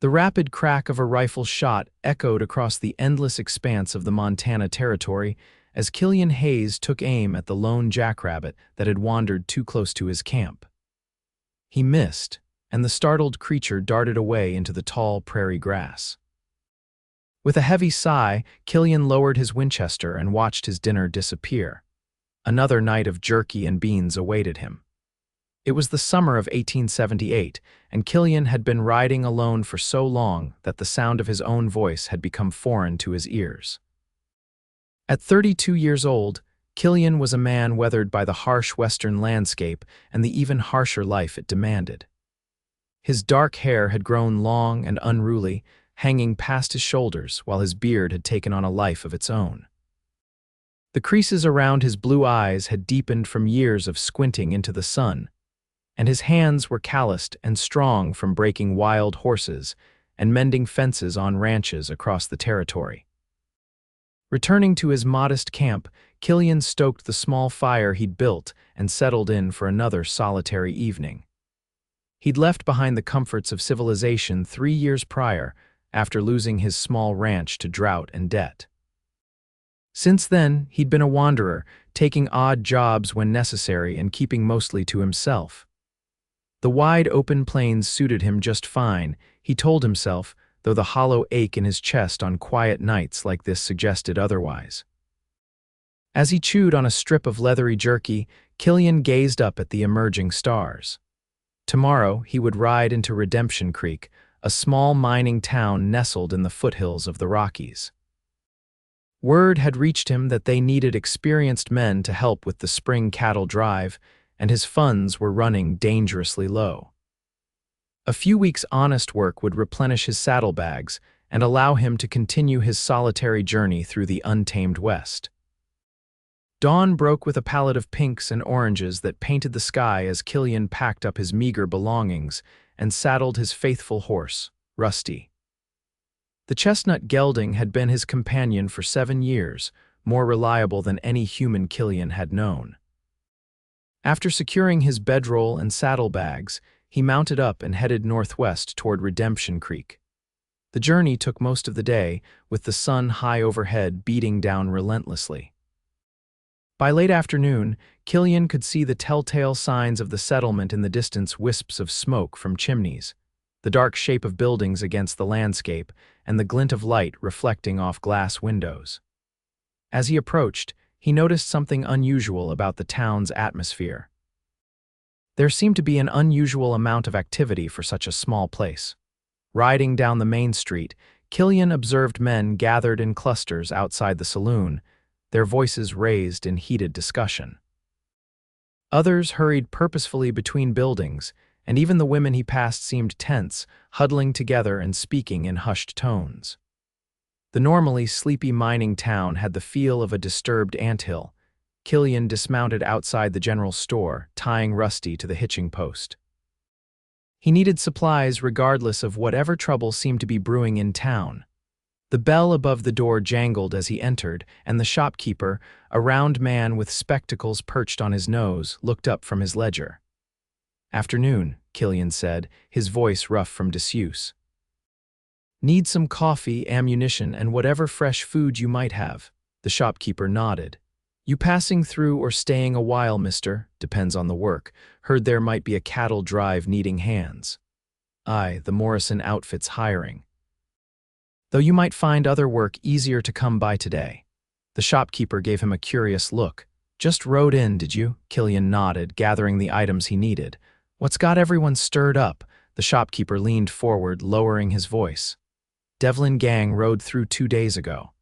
The rapid crack of a rifle shot echoed across the endless expanse of the Montana Territory as Killian Hayes took aim at the lone jackrabbit that had wandered too close to his camp. He missed, and the startled creature darted away into the tall prairie grass. With a heavy sigh, Killian lowered his Winchester and watched his dinner disappear. Another night of jerky and beans awaited him. It was the summer of 1878, and Killian had been riding alone for so long that the sound of his own voice had become foreign to his ears. At 32 years old, Killian was a man weathered by the harsh western landscape and the even harsher life it demanded. His dark hair had grown long and unruly, hanging past his shoulders, while his beard had taken on a life of its own. The creases around his blue eyes had deepened from years of squinting into the sun, and his hands were calloused and strong from breaking wild horses and mending fences on ranches across the territory. Returning to his modest camp, Killian stoked the small fire he'd built and settled in for another solitary evening. He'd left behind the comforts of civilization 3 years prior, after losing his small ranch to drought and debt. Since then, he'd been a wanderer, taking odd jobs when necessary and keeping mostly to himself. The wide open plains suited him just fine, he told himself, though the hollow ache in his chest on quiet nights like this suggested otherwise. As he chewed on a strip of leathery jerky, Killian gazed up at the emerging stars. Tomorrow he would ride into Redemption Creek, a small mining town nestled in the foothills of the Rockies. Word had reached him that they needed experienced men to help with the spring cattle drive, and his funds were running dangerously low. A few weeks' honest work would replenish his saddlebags and allow him to continue his solitary journey through the untamed West. Dawn broke with a palette of pinks and oranges that painted the sky as Killian packed up his meager belongings and saddled his faithful horse, Rusty. The chestnut gelding had been his companion for 7 years, more reliable than any human Killian had known. After securing his bedroll and saddlebags, he mounted up and headed northwest toward Redemption Creek. The journey took most of the day, with the sun high overhead beating down relentlessly. By late afternoon, Killian could see the telltale signs of the settlement in the distance: wisps of smoke from chimneys, the dark shape of buildings against the landscape, and the glint of light reflecting off glass windows. As he approached, he noticed something unusual about the town's atmosphere. There seemed to be an unusual amount of activity for such a small place. Riding down the main street, Killian observed men gathered in clusters outside the saloon, their voices raised in heated discussion. Others hurried purposefully between buildings, and even the women he passed seemed tense, huddling together and speaking in hushed tones. The normally sleepy mining town had the feel of a disturbed anthill. Killian dismounted outside the general store, tying Rusty to the hitching post. He needed supplies regardless of whatever trouble seemed to be brewing in town. The bell above the door jangled as he entered, and the shopkeeper, a round man with spectacles perched on his nose, looked up from his ledger. "Afternoon," Killian said, his voice rough from disuse. "Need some coffee, ammunition, and whatever fresh food you might have." The shopkeeper nodded. "You passing through or staying a while, mister? Depends on the work. Heard there might be a cattle drive needing hands." "Aye, the Morrison outfit's hiring. Though you might find other work easier to come by today." The shopkeeper gave him a curious look. "Just rode in, did you?" Killian nodded, gathering the items he needed. "What's got everyone stirred up?" The shopkeeper leaned forward, lowering his voice. "Devlin gang rode through 2 days ago.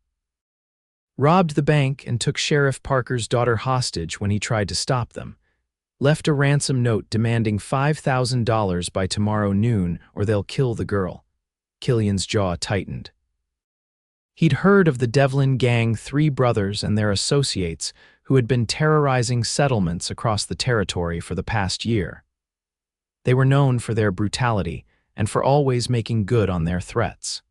Robbed the bank and took Sheriff Parker's daughter hostage when he tried to stop them. Left a ransom note demanding $5,000 by tomorrow noon or they'll kill the girl." Killian's jaw tightened. He'd heard of the Devlin gang, 3 brothers and their associates who had been terrorizing settlements across the territory for the past year. They were known for their brutality and for always making good on their threats.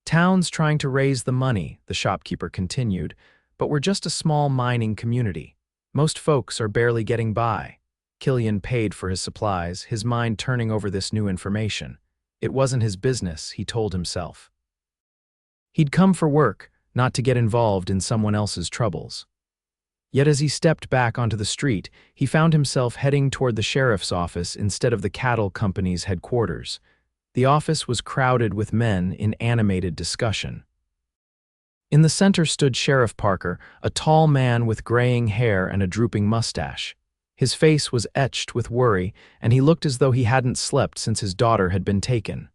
"Town's trying to raise the money," the shopkeeper continued, "but we're just a small mining community. Most folks are barely getting by." Killian paid for his supplies, his mind turning over this new information. It wasn't his business, he told himself. He'd come for work, not to get involved in someone else's troubles. Yet as he stepped back onto the street, he found himself heading toward the sheriff's office instead of the cattle company's headquarters. The office was crowded with men in animated discussion. In the center stood Sheriff Parker, a tall man with graying hair and a drooping mustache. His face was etched with worry, and he looked as though he hadn't slept since his daughter had been taken.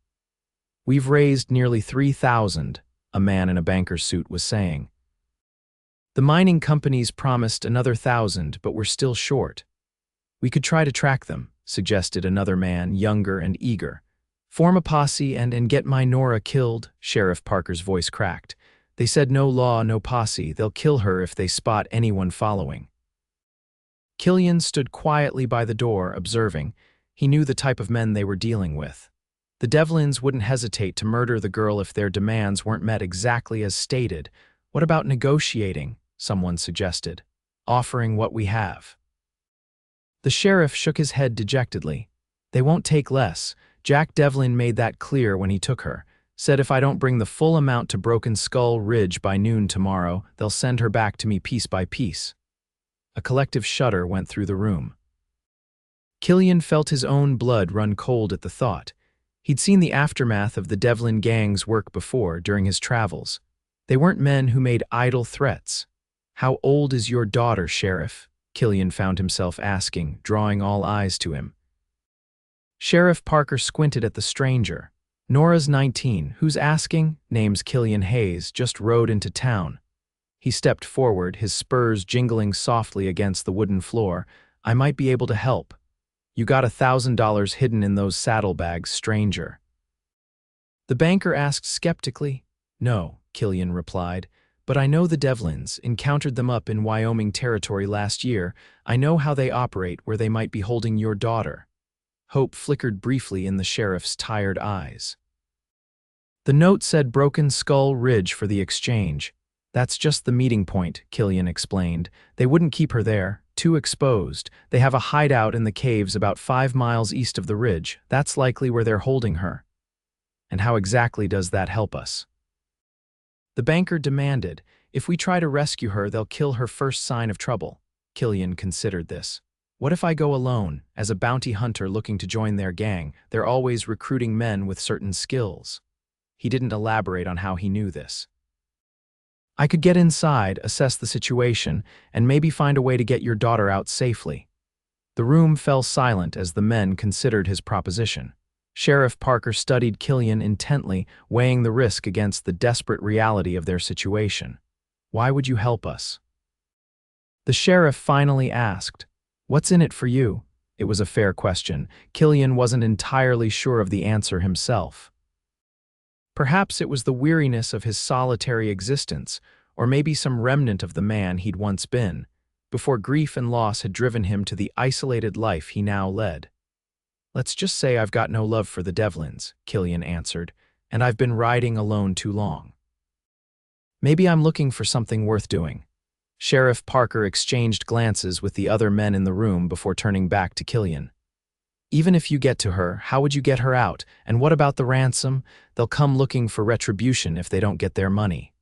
"We've raised nearly 3,000, a man in a banker's suit was saying. "The mining companies promised another 1,000, but we're still short." "We could try to track them," suggested another man, younger and eager. "Form a posse and get my Nora killed," Sheriff Parker's voice cracked. "They said no law, no posse. They'll kill her if they spot anyone following." Killian stood quietly by the door, observing. He knew the type of men they were dealing with. The Devlins wouldn't hesitate to murder the girl if their demands weren't met exactly as stated. "What about negotiating?" someone suggested. "Offering what we have." The sheriff shook his head dejectedly. "They won't take less. Jack Devlin made that clear when he took her. Said if I don't bring the full amount to Broken Skull Ridge by noon tomorrow, they'll send her back to me piece by piece." A collective shudder went through the room. Killian felt his own blood run cold at the thought. He'd seen the aftermath of the Devlin gang's work before during his travels. They weren't men who made idle threats. "How old is your daughter, Sheriff?" Killian found himself asking, drawing all eyes to him. Sheriff Parker squinted at the stranger. "Nora's 19. Who's asking?" "Name's Killian Hayes, just rode into town." He stepped forward, his spurs jingling softly against the wooden floor. "I might be able to help. You got $1,000 hidden in those saddlebags, stranger." The banker asked skeptically. "No," Killian replied, "but I know the Devlins, encountered them up in Wyoming territory last year. I know how they operate where they might be holding your daughter." Hope flickered briefly in the sheriff's tired eyes. "The note said Broken Skull Ridge for the exchange. That's just the meeting point," Killian explained. "They wouldn't keep her there. Too exposed. They have a hideout in the caves about 5 miles east of the ridge. That's likely where they're holding her." "And how exactly does that help us?" The banker demanded. "If we try to rescue her, they'll kill her first sign of trouble." Killian considered this. "What if I go alone, as a bounty hunter looking to join their gang? They're always recruiting men with certain skills." He didn't elaborate on how he knew this. "I could get inside, assess the situation, and maybe find a way to get your daughter out safely." The room fell silent as the men considered his proposition. Sheriff Parker studied Killian intently, weighing the risk against the desperate reality of their situation. "Why would you help us?" The sheriff finally asked. "What's in it for you?" It was a fair question. Killian wasn't entirely sure of the answer himself. Perhaps it was the weariness of his solitary existence, or maybe some remnant of the man he'd once been, before grief and loss had driven him to the isolated life he now led. "Let's just say I've got no love for the Devlins," Killian answered, "and I've been riding alone too long. Maybe I'm looking for something worth doing." Sheriff Parker exchanged glances with the other men in the room before turning back to Killian. "Even if you get to her, how would you get her out? And what about the ransom? They'll come looking for retribution if they don't get their money."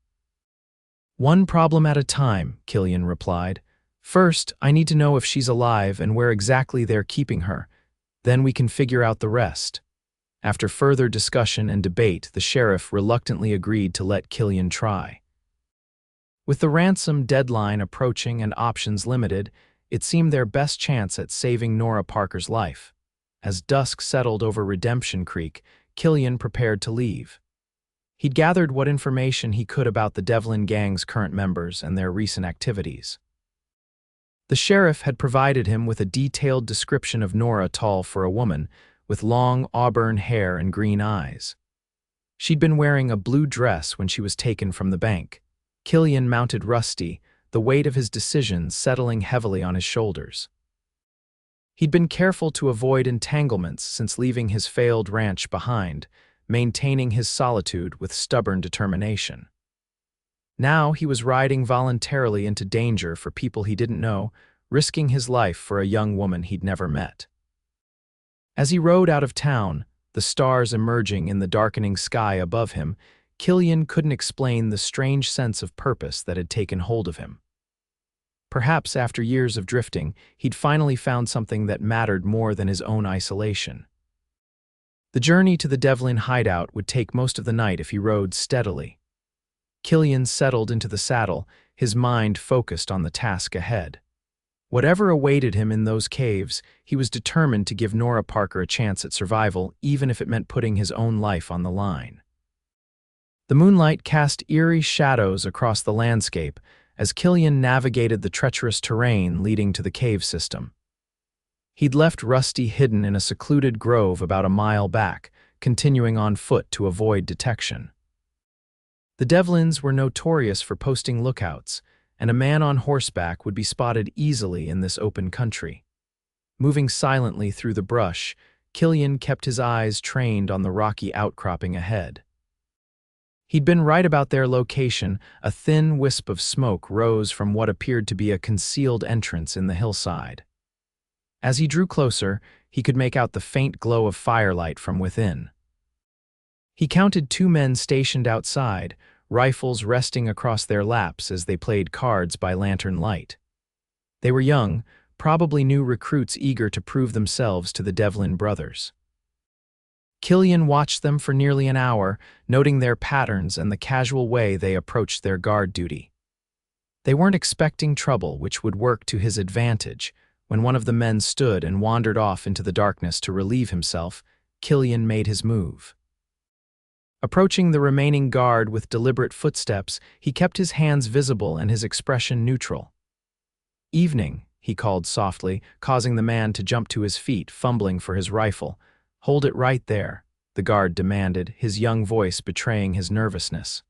"One problem at a time," Killian replied. "First, I need to know if she's alive and where exactly they're keeping her. Then we can figure out the rest." After further discussion and debate, the sheriff reluctantly agreed to let Killian try. With the ransom deadline approaching and options limited, it seemed their best chance at saving Nora Parker's life. As dusk settled over Redemption Creek, Killian prepared to leave. He'd gathered what information he could about the Devlin gang's current members and their recent activities. The sheriff had provided him with a detailed description of Nora, tall for a woman, with long auburn hair and green eyes. She'd been wearing a blue dress when she was taken from the bank. Killian mounted Rusty, the weight of his decisions settling heavily on his shoulders. He'd been careful to avoid entanglements since leaving his failed ranch behind, maintaining his solitude with stubborn determination. Now he was riding voluntarily into danger for people he didn't know, risking his life for a young woman he'd never met. As he rode out of town, the stars emerging in the darkening sky above him, Killian couldn't explain the strange sense of purpose that had taken hold of him. Perhaps after years of drifting, he'd finally found something that mattered more than his own isolation. The journey to the Devlin hideout would take most of the night if he rode steadily. Killian settled into the saddle, his mind focused on the task ahead. Whatever awaited him in those caves, he was determined to give Nora Parker a chance at survival, even if it meant putting his own life on the line. The moonlight cast eerie shadows across the landscape as Killian navigated the treacherous terrain leading to the cave system. He'd left Rusty hidden in a secluded grove about a mile back, continuing on foot to avoid detection. The Devlins were notorious for posting lookouts, and a man on horseback would be spotted easily in this open country. Moving silently through the brush, Killian kept his eyes trained on the rocky outcropping ahead. He'd been right about their location. A thin wisp of smoke rose from what appeared to be a concealed entrance in the hillside. As he drew closer, he could make out the faint glow of firelight from within. He counted 2 men stationed outside, rifles resting across their laps as they played cards by lantern light. They were young, probably new recruits eager to prove themselves to the Devlin brothers. Killian watched them for nearly an hour, noting their patterns and the casual way they approached their guard duty. They weren't expecting trouble, which would work to his advantage. When one of the men stood and wandered off into the darkness to relieve himself, Killian made his move. Approaching the remaining guard with deliberate footsteps, he kept his hands visible and his expression neutral. "Evening," he called softly, causing the man to jump to his feet, fumbling for his rifle. "Hold it right there," the guard demanded, his young voice betraying his nervousness.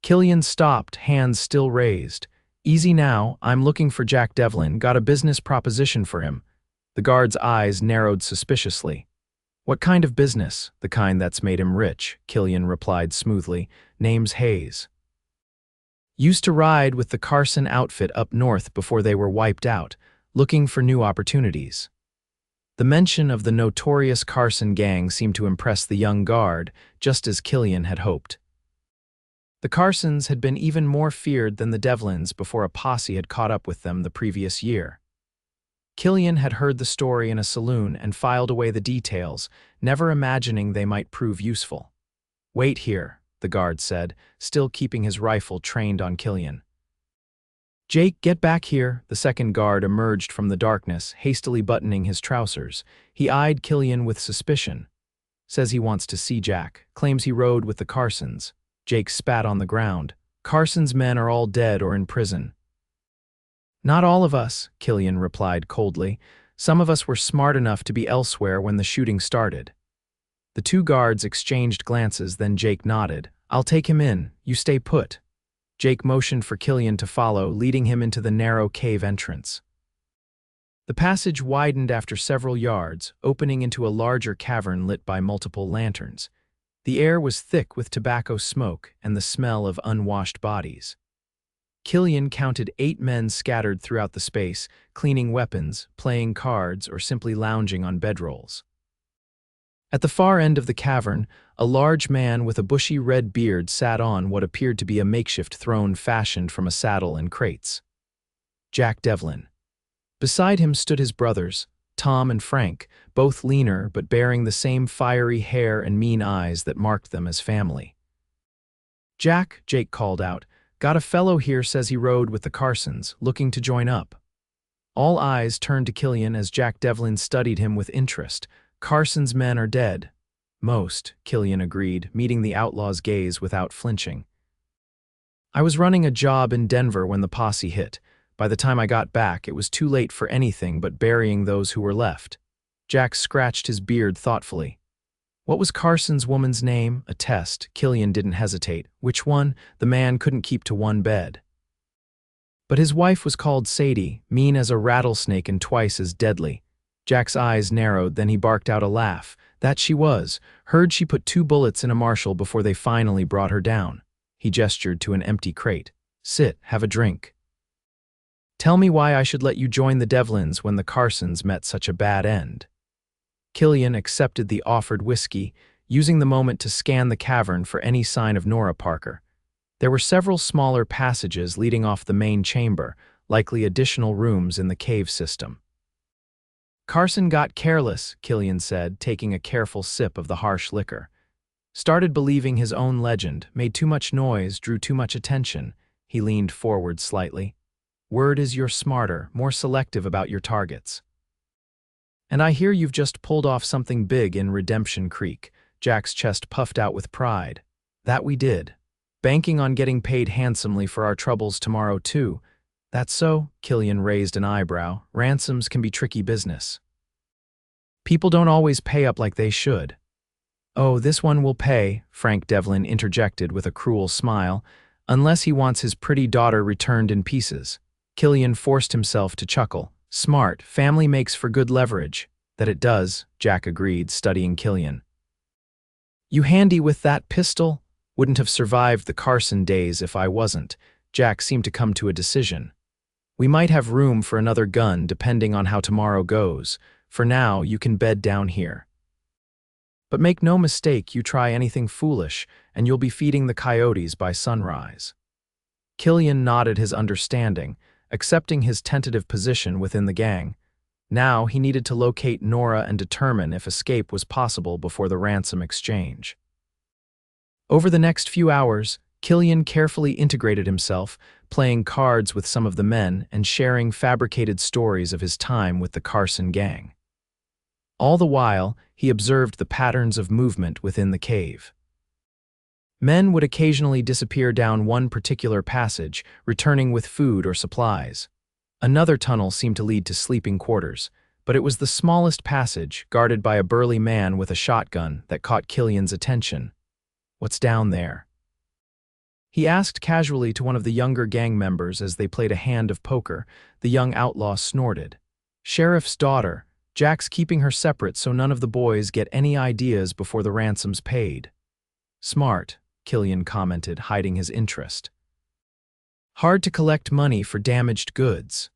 Killian stopped, hands still raised. "Easy now, I'm looking for Jack Devlin, got a business proposition for him." The guard's eyes narrowed suspiciously. "What kind of business?" "The kind that's made him rich," Killian replied smoothly. "Name's Hayes. Used to ride with the Carson outfit up north before they were wiped out, looking for new opportunities." The mention of the notorious Carson gang seemed to impress the young guard, just as Killian had hoped. The Carsons had been even more feared than the Devlins before a posse had caught up with them the previous year. Killian had heard the story in a saloon and filed away the details, never imagining they might prove useful. "Wait here," the guard said, still keeping his rifle trained on Killian. "Jake, get back here." The second guard emerged from the darkness, hastily buttoning his trousers. He eyed Killian with suspicion. "Says he wants to see Jack. Claims he rode with the Carsons." Jake spat on the ground. "Carson's men are all dead or in prison." "Not all of us," Killian replied coldly. "Some of us were smart enough to be elsewhere when the shooting started." The 2 guards exchanged glances, then Jake nodded. "I'll take him in. You stay put." Jake motioned for Killian to follow, leading him into the narrow cave entrance. The passage widened after several yards, opening into a larger cavern lit by multiple lanterns. The air was thick with tobacco smoke and the smell of unwashed bodies. Killian counted 8 men scattered throughout the space, cleaning weapons, playing cards, or simply lounging on bedrolls. At the far end of the cavern, a large man with a bushy red beard sat on what appeared to be a makeshift throne fashioned from a saddle and crates. Jack Devlin. Beside him stood his brothers, Tom and Frank, both leaner but bearing the same fiery hair and mean eyes that marked them as family. "Jack," Jake called out, "got a fellow here says he rode with the Carsons, looking to join up." All eyes turned to Killian as Jack Devlin studied him with interest. "Carson's men are dead." "Most," Killian agreed, meeting the outlaw's gaze without flinching. "I was running a job in Denver when the posse hit. By the time I got back, it was too late for anything but burying those who were left." Jack scratched his beard thoughtfully. "What was Carson's woman's name?" A test. Killian didn't hesitate. "Which one?" The man couldn't keep to one bed. "But his wife was called Sadie, mean as a rattlesnake and twice as deadly." Jack's eyes narrowed, then he barked out a laugh. "That she was. Heard she put 2 bullets in a marshal before they finally brought her down." He gestured to an empty crate. "Sit, have a drink. Tell me why I should let you join the Devlins when the Carsons met such a bad end." Killian accepted the offered whiskey, using the moment to scan the cavern for any sign of Nora Parker. There were several smaller passages leading off the main chamber, likely additional rooms in the cave system. Carson got careless, Killian said, taking a careful sip of the harsh liquor. Started believing his own legend, made too much noise, drew too much attention. He leaned forward slightly. Word is you're smarter, more selective about your targets. And I hear you've just pulled off something big in Redemption Creek. Jack's chest puffed out with pride. That we did. Banking on getting paid handsomely for our troubles tomorrow, too. That's so? Killian raised an eyebrow. Ransoms can be tricky business. People don't always pay up like they should. Oh, this one will pay, Frank Devlin interjected with a cruel smile, unless he wants his pretty daughter returned in pieces. Killian forced himself to chuckle. Smart, family makes for good leverage. That it does, Jack agreed, studying Killian. You handy with that pistol? Wouldn't have survived the Carson days if I wasn't. Jack seemed to come to a decision. We might have room for another gun depending on how tomorrow goes. For now, you can bed down here. But make no mistake, you try anything foolish, and you'll be feeding the coyotes by sunrise. Killian nodded his understanding, accepting his tentative position within the gang. Now he needed to locate Nora and determine if escape was possible before the ransom exchange. Over the next few hours, Killian carefully integrated himself, playing cards with some of the men and sharing fabricated stories of his time with the Carson gang. All the while, he observed the patterns of movement within the cave. Men would occasionally disappear down one particular passage, returning with food or supplies. Another tunnel seemed to lead to sleeping quarters, but it was the smallest passage, guarded by a burly man with a shotgun, that caught Killian's attention. What's down there? He asked casually to one of the younger gang members as they played a hand of poker. The young outlaw snorted. Sheriff's daughter. Jack's keeping her separate so none of the boys get any ideas before the ransom's paid. Smart, Killian commented, hiding his interest. Hard to collect money for damaged goods.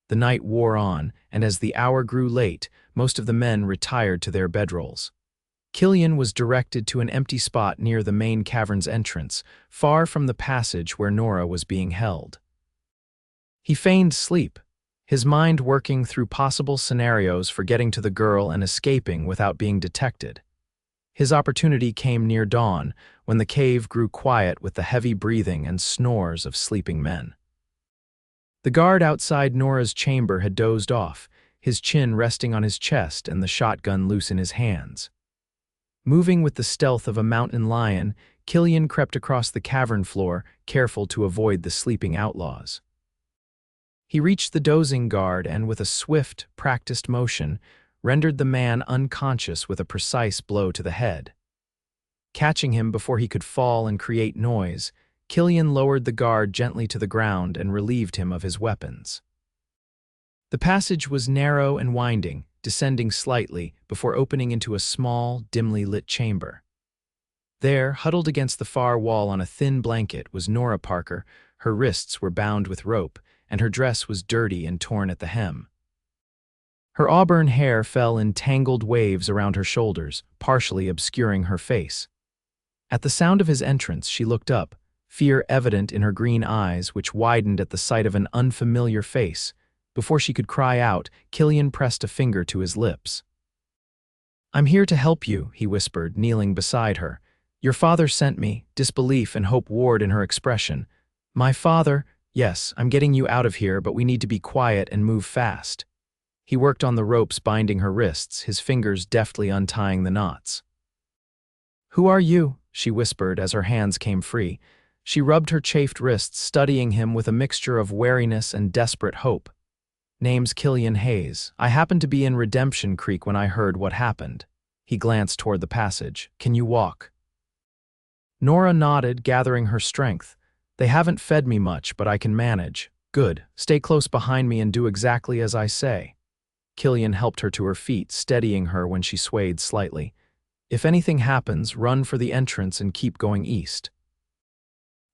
The night wore on, and as the hour grew late, most of the men retired to their bedrolls. Killian was directed to an empty spot near the main cavern's entrance, far from the passage where Nora was being held. He feigned sleep, his mind working through possible scenarios for getting to the girl and escaping without being detected. His opportunity came near dawn, when the cave grew quiet with the heavy breathing and snores of sleeping men. The guard outside Nora's chamber had dozed off, his chin resting on his chest and the shotgun loose in his hands. Moving with the stealth of a mountain lion, Killian crept across the cavern floor, careful to avoid the sleeping outlaws. He reached the dozing guard and, with a swift, practiced motion, rendered the man unconscious with a precise blow to the head. Catching him before he could fall and create noise, Killian lowered the guard gently to the ground and relieved him of his weapons. The passage was narrow and winding, descending slightly before opening into a small, dimly lit chamber. There, huddled against the far wall on a thin blanket, was Nora Parker. Her wrists were bound with rope, and her dress was dirty and torn at the hem. Her auburn hair fell in tangled waves around her shoulders, partially obscuring her face. At the sound of his entrance, she looked up, fear evident in her green eyes, which widened at the sight of an unfamiliar face. Before she could cry out, Killian pressed a finger to his lips. "I'm here to help you," he whispered, kneeling beside her. "Your father sent me," disbelief and hope warred in her expression. "My father? Yes, I'm getting you out of here, but we need to be quiet and move fast." He worked on the ropes binding her wrists, his fingers deftly untying the knots. "Who are you?" she whispered as her hands came free. She rubbed her chafed wrists, studying him with a mixture of wariness and desperate hope. "Name's Killian Hayes. I happened to be in Redemption Creek when I heard what happened." He glanced toward the passage. "Can you walk?" Nora nodded, gathering her strength. "They haven't fed me much, but I can manage." "Good. Stay close behind me and do exactly as I say." Killian helped her to her feet, steadying her when she swayed slightly. "If anything happens, run for the entrance and keep going east."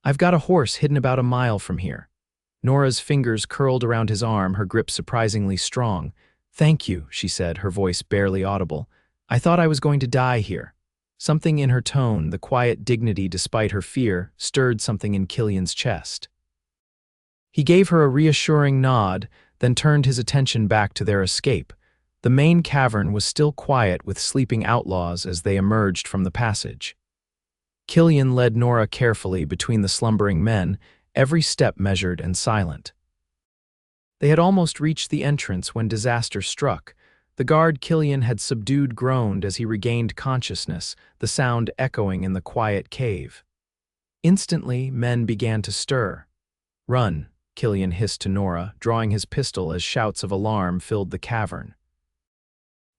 "I've got a horse hidden about a mile from here." Nora's fingers curled around his arm, her grip surprisingly strong. "Thank you," she said, her voice barely audible. I thought I was going to die here. Something in her tone, the quiet dignity despite her fear, stirred something in Killian's chest. He gave her a reassuring nod, then turned his attention back to their escape. The main cavern was still quiet with sleeping outlaws as they emerged from the passage. Killian led Nora carefully between the slumbering men, every step measured and silent. They had almost reached the entrance when disaster struck. The guard Killian had subdued groaned as he regained consciousness, the sound echoing in the quiet cave. Instantly, men began to stir. "Run," Killian hissed to Nora, drawing his pistol as shouts of alarm filled the cavern.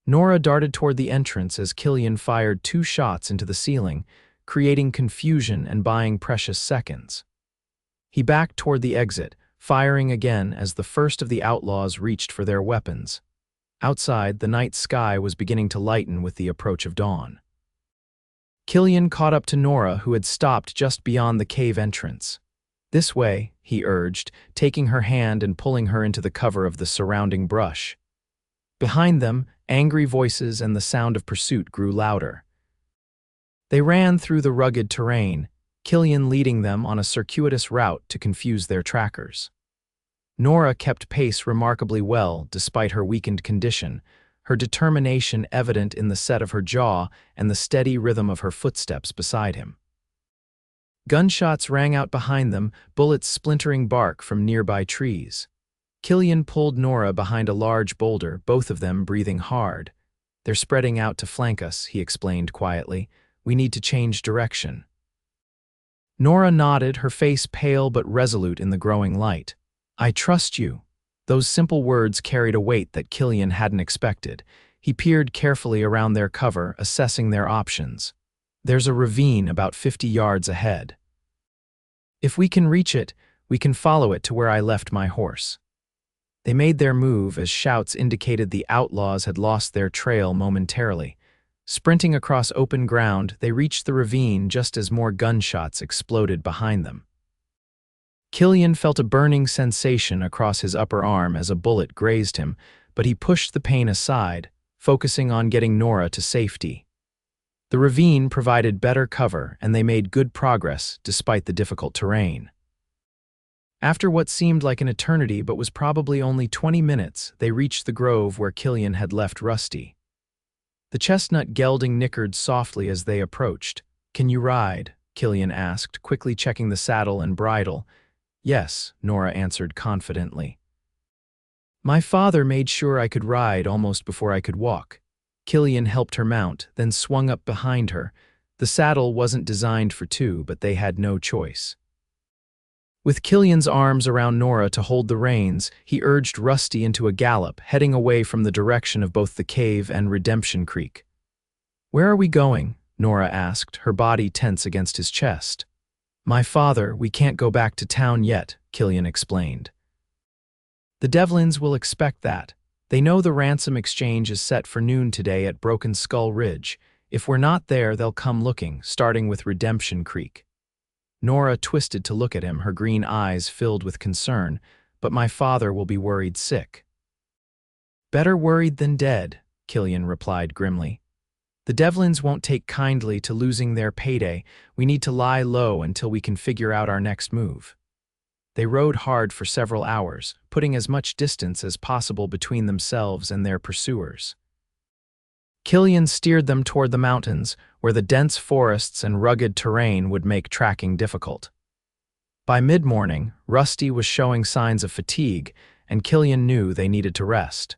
Nora darted toward the entrance as Killian fired 2 shots into the ceiling, creating confusion and buying precious seconds. He backed toward the exit, firing again as the first of the outlaws reached for their weapons. Outside, the night sky was beginning to lighten with the approach of dawn. Killian caught up to Nora, who had stopped just beyond the cave entrance. "This way," he urged, taking her hand and pulling her into the cover of the surrounding brush. Behind them, angry voices and the sound of pursuit grew louder. They ran through the rugged terrain, Killian leading them on a circuitous route to confuse their trackers. Nora kept pace remarkably well despite her weakened condition, her determination evident in the set of her jaw and the steady rhythm of her footsteps beside him. Gunshots rang out behind them, bullets splintering bark from nearby trees. Killian pulled Nora behind a large boulder, both of them breathing hard. "They're spreading out to flank us," he explained quietly. "We need to change direction." Nora nodded, her face pale but resolute in the growing light. "I trust you." Those simple words carried a weight that Killian hadn't expected. He peered carefully around their cover, assessing their options. "There's a ravine about 50 yards ahead. If we can reach it, we can follow it to where I left my horse." They made their move as shouts indicated the outlaws had lost their trail momentarily. Sprinting across open ground, they reached the ravine just as more gunshots exploded behind them. Killian felt a burning sensation across his upper arm as a bullet grazed him, but he pushed the pain aside, focusing on getting Nora to safety. The ravine provided better cover, and they made good progress despite the difficult terrain. After what seemed like an eternity but was probably only 20 minutes, they reached the grove where Killian had left Rusty. The chestnut gelding nickered softly as they approached. "Can you ride?" Killian asked, quickly checking the saddle and bridle. "Yes," Nora answered confidently. "My father made sure I could ride almost before I could walk." Killian helped her mount, then swung up behind her. The saddle wasn't designed for 2, but they had no choice. With Killian's arms around Nora to hold the reins, he urged Rusty into a gallop, heading away from the direction of both the cave and Redemption Creek. "Where are we going?" Nora asked, her body tense against his chest. "My father, we can't go back to town yet," Killian explained. "The Devlins will expect that. They know the ransom exchange is set for noon today at Broken Skull Ridge. If we're not there, they'll come looking, starting with Redemption Creek." Nora twisted to look at him, her green eyes filled with concern. "But my father will be worried sick." "Better worried than dead," Killian replied grimly. "The Devlins won't take kindly to losing their payday. We need to lie low until we can figure out our next move." They rode hard for several hours, putting as much distance as possible between themselves and their pursuers. Killian steered them toward the mountains, where the dense forests and rugged terrain would make tracking difficult. By mid-morning, Rusty was showing signs of fatigue, and Killian knew they needed to rest.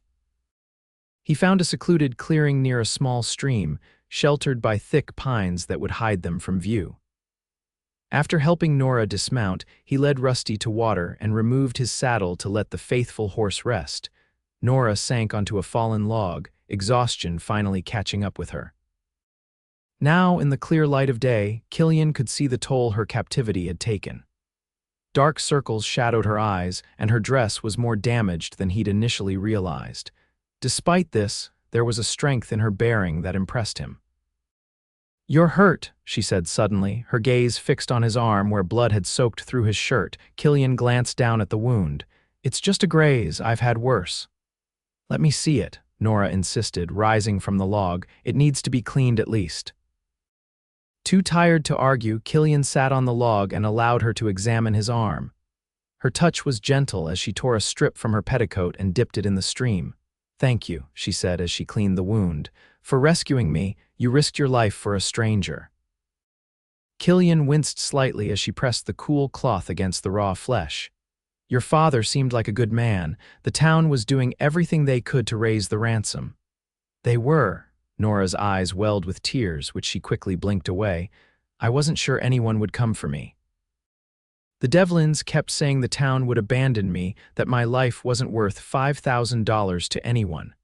He found a secluded clearing near a small stream, sheltered by thick pines that would hide them from view. After helping Nora dismount, he led Rusty to water and removed his saddle to let the faithful horse rest. Nora sank onto a fallen log, exhaustion finally catching up with her. Now, in the clear light of day, Killian could see the toll her captivity had taken. Dark circles shadowed her eyes, and her dress was more damaged than he'd initially realized. Despite this, there was a strength in her bearing that impressed him. "You're hurt," she said suddenly, her gaze fixed on his arm where blood had soaked through his shirt. Killian glanced down at the wound. "It's just a graze. I've had worse." "Let me see it," Nora insisted, rising from the log. "It needs to be cleaned at least." Too tired to argue, Killian sat on the log and allowed her to examine his arm. Her touch was gentle as she tore a strip from her petticoat and dipped it in the stream. "Thank you," she said as she cleaned the wound. "For rescuing me, you risked your life for a stranger." Killian winced slightly as she pressed the cool cloth against the raw flesh. "Your father seemed like a good man. The town was doing everything they could to raise the ransom." "They were." Nora's eyes welled with tears, which she quickly blinked away. "I wasn't sure anyone would come for me. The Devlins kept saying the town would abandon me, that my life wasn't worth $5,000 to anyone."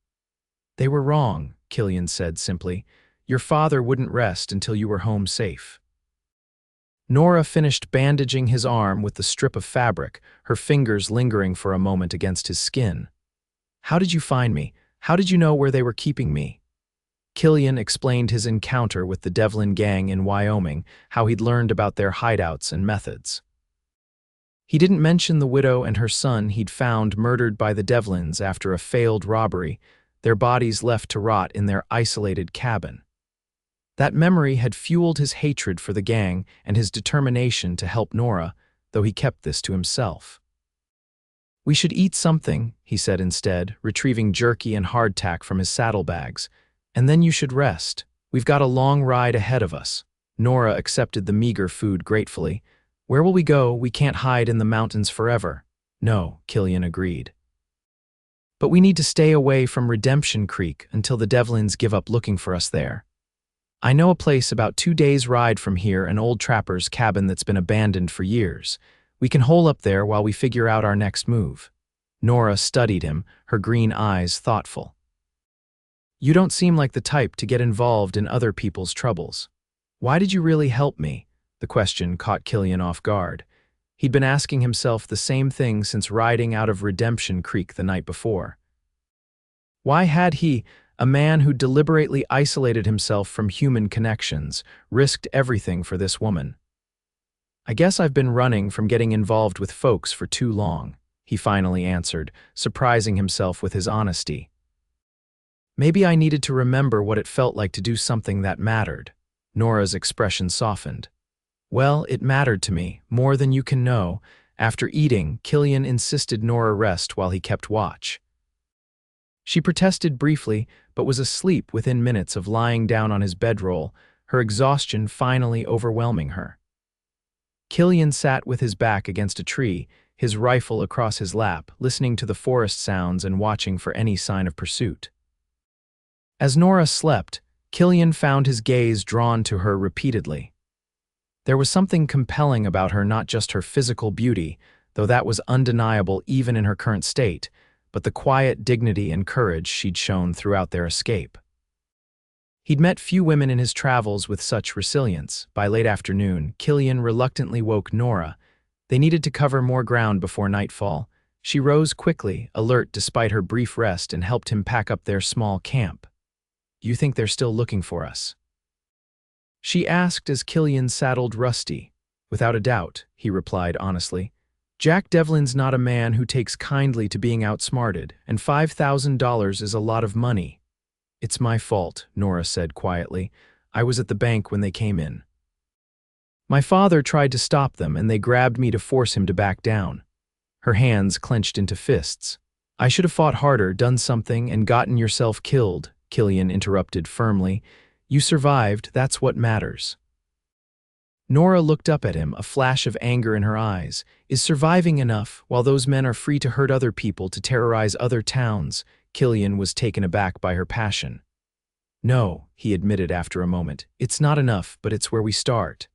"They were wrong," Killian said simply. "Your father wouldn't rest until you were home safe." Nora finished bandaging his arm with the strip of fabric, her fingers lingering for a moment against his skin. "How did you find me? How did you know where they were keeping me?" Killian explained his encounter with the Devlin gang in Wyoming, how he'd learned about their hideouts and methods. He didn't mention the widow and her son he'd found murdered by the Devlins after a failed robbery, their bodies left to rot in their isolated cabin. That memory had fueled his hatred for the gang and his determination to help Nora, though he kept this to himself. "We should eat something," he said instead, retrieving jerky and hardtack from his saddlebags. "And then you should rest. We've got a long ride ahead of us." Nora accepted the meager food gratefully. "Where will we go? We can't hide in the mountains forever." "No," Killian agreed. "But we need to stay away from Redemption Creek until the Devlins give up looking for us there. I know a place about 2 days' ride from here, an old trapper's cabin that's been abandoned for years. We can hole up there while we figure out our next move." Nora studied him, her green eyes thoughtful. "You don't seem like the type to get involved in other people's troubles. Why did you really help me?" The question caught Killian off guard. He'd been asking himself the same thing since riding out of Redemption Creek the night before. Why had he, a man who deliberately isolated himself from human connections, risked everything for this woman? "I guess I've been running from getting involved with folks for too long," he finally answered, surprising himself with his honesty. "Maybe I needed to remember what it felt like to do something that mattered." Nora's expression softened. "Well, it mattered to me, more than you can know." After eating, Killian insisted Nora rest while he kept watch. She protested briefly, but was asleep within minutes of lying down on his bedroll, her exhaustion finally overwhelming her. Killian sat with his back against a tree, his rifle across his lap, listening to the forest sounds and watching for any sign of pursuit. As Nora slept, Killian found his gaze drawn to her repeatedly. There was something compelling about her, not just her physical beauty, though that was undeniable even in her current state, but the quiet dignity and courage she'd shown throughout their escape. He'd met few women in his travels with such resilience. By late afternoon, Killian reluctantly woke Nora. They needed to cover more ground before nightfall. She rose quickly, alert despite her brief rest, and helped him pack up their small camp. "You think they're still looking for us?" she asked as Killian saddled Rusty. "Without a doubt," he replied honestly. "Jack Devlin's not a man who takes kindly to being outsmarted, and $5,000 is a lot of money." "It's my fault," Nora said quietly. "I was at the bank when they came in. My father tried to stop them, and they grabbed me to force him to back down." Her hands clenched into fists. "I should have fought harder, done something, and gotten yourself killed," Killian interrupted firmly. "You survived, that's what matters." Nora looked up at him, a flash of anger in her eyes. "Is surviving enough, while those men are free to hurt other people, to terrorize other towns?" Killian was taken aback by her passion. "No," he admitted after a moment. "It's not enough, but it's where we start."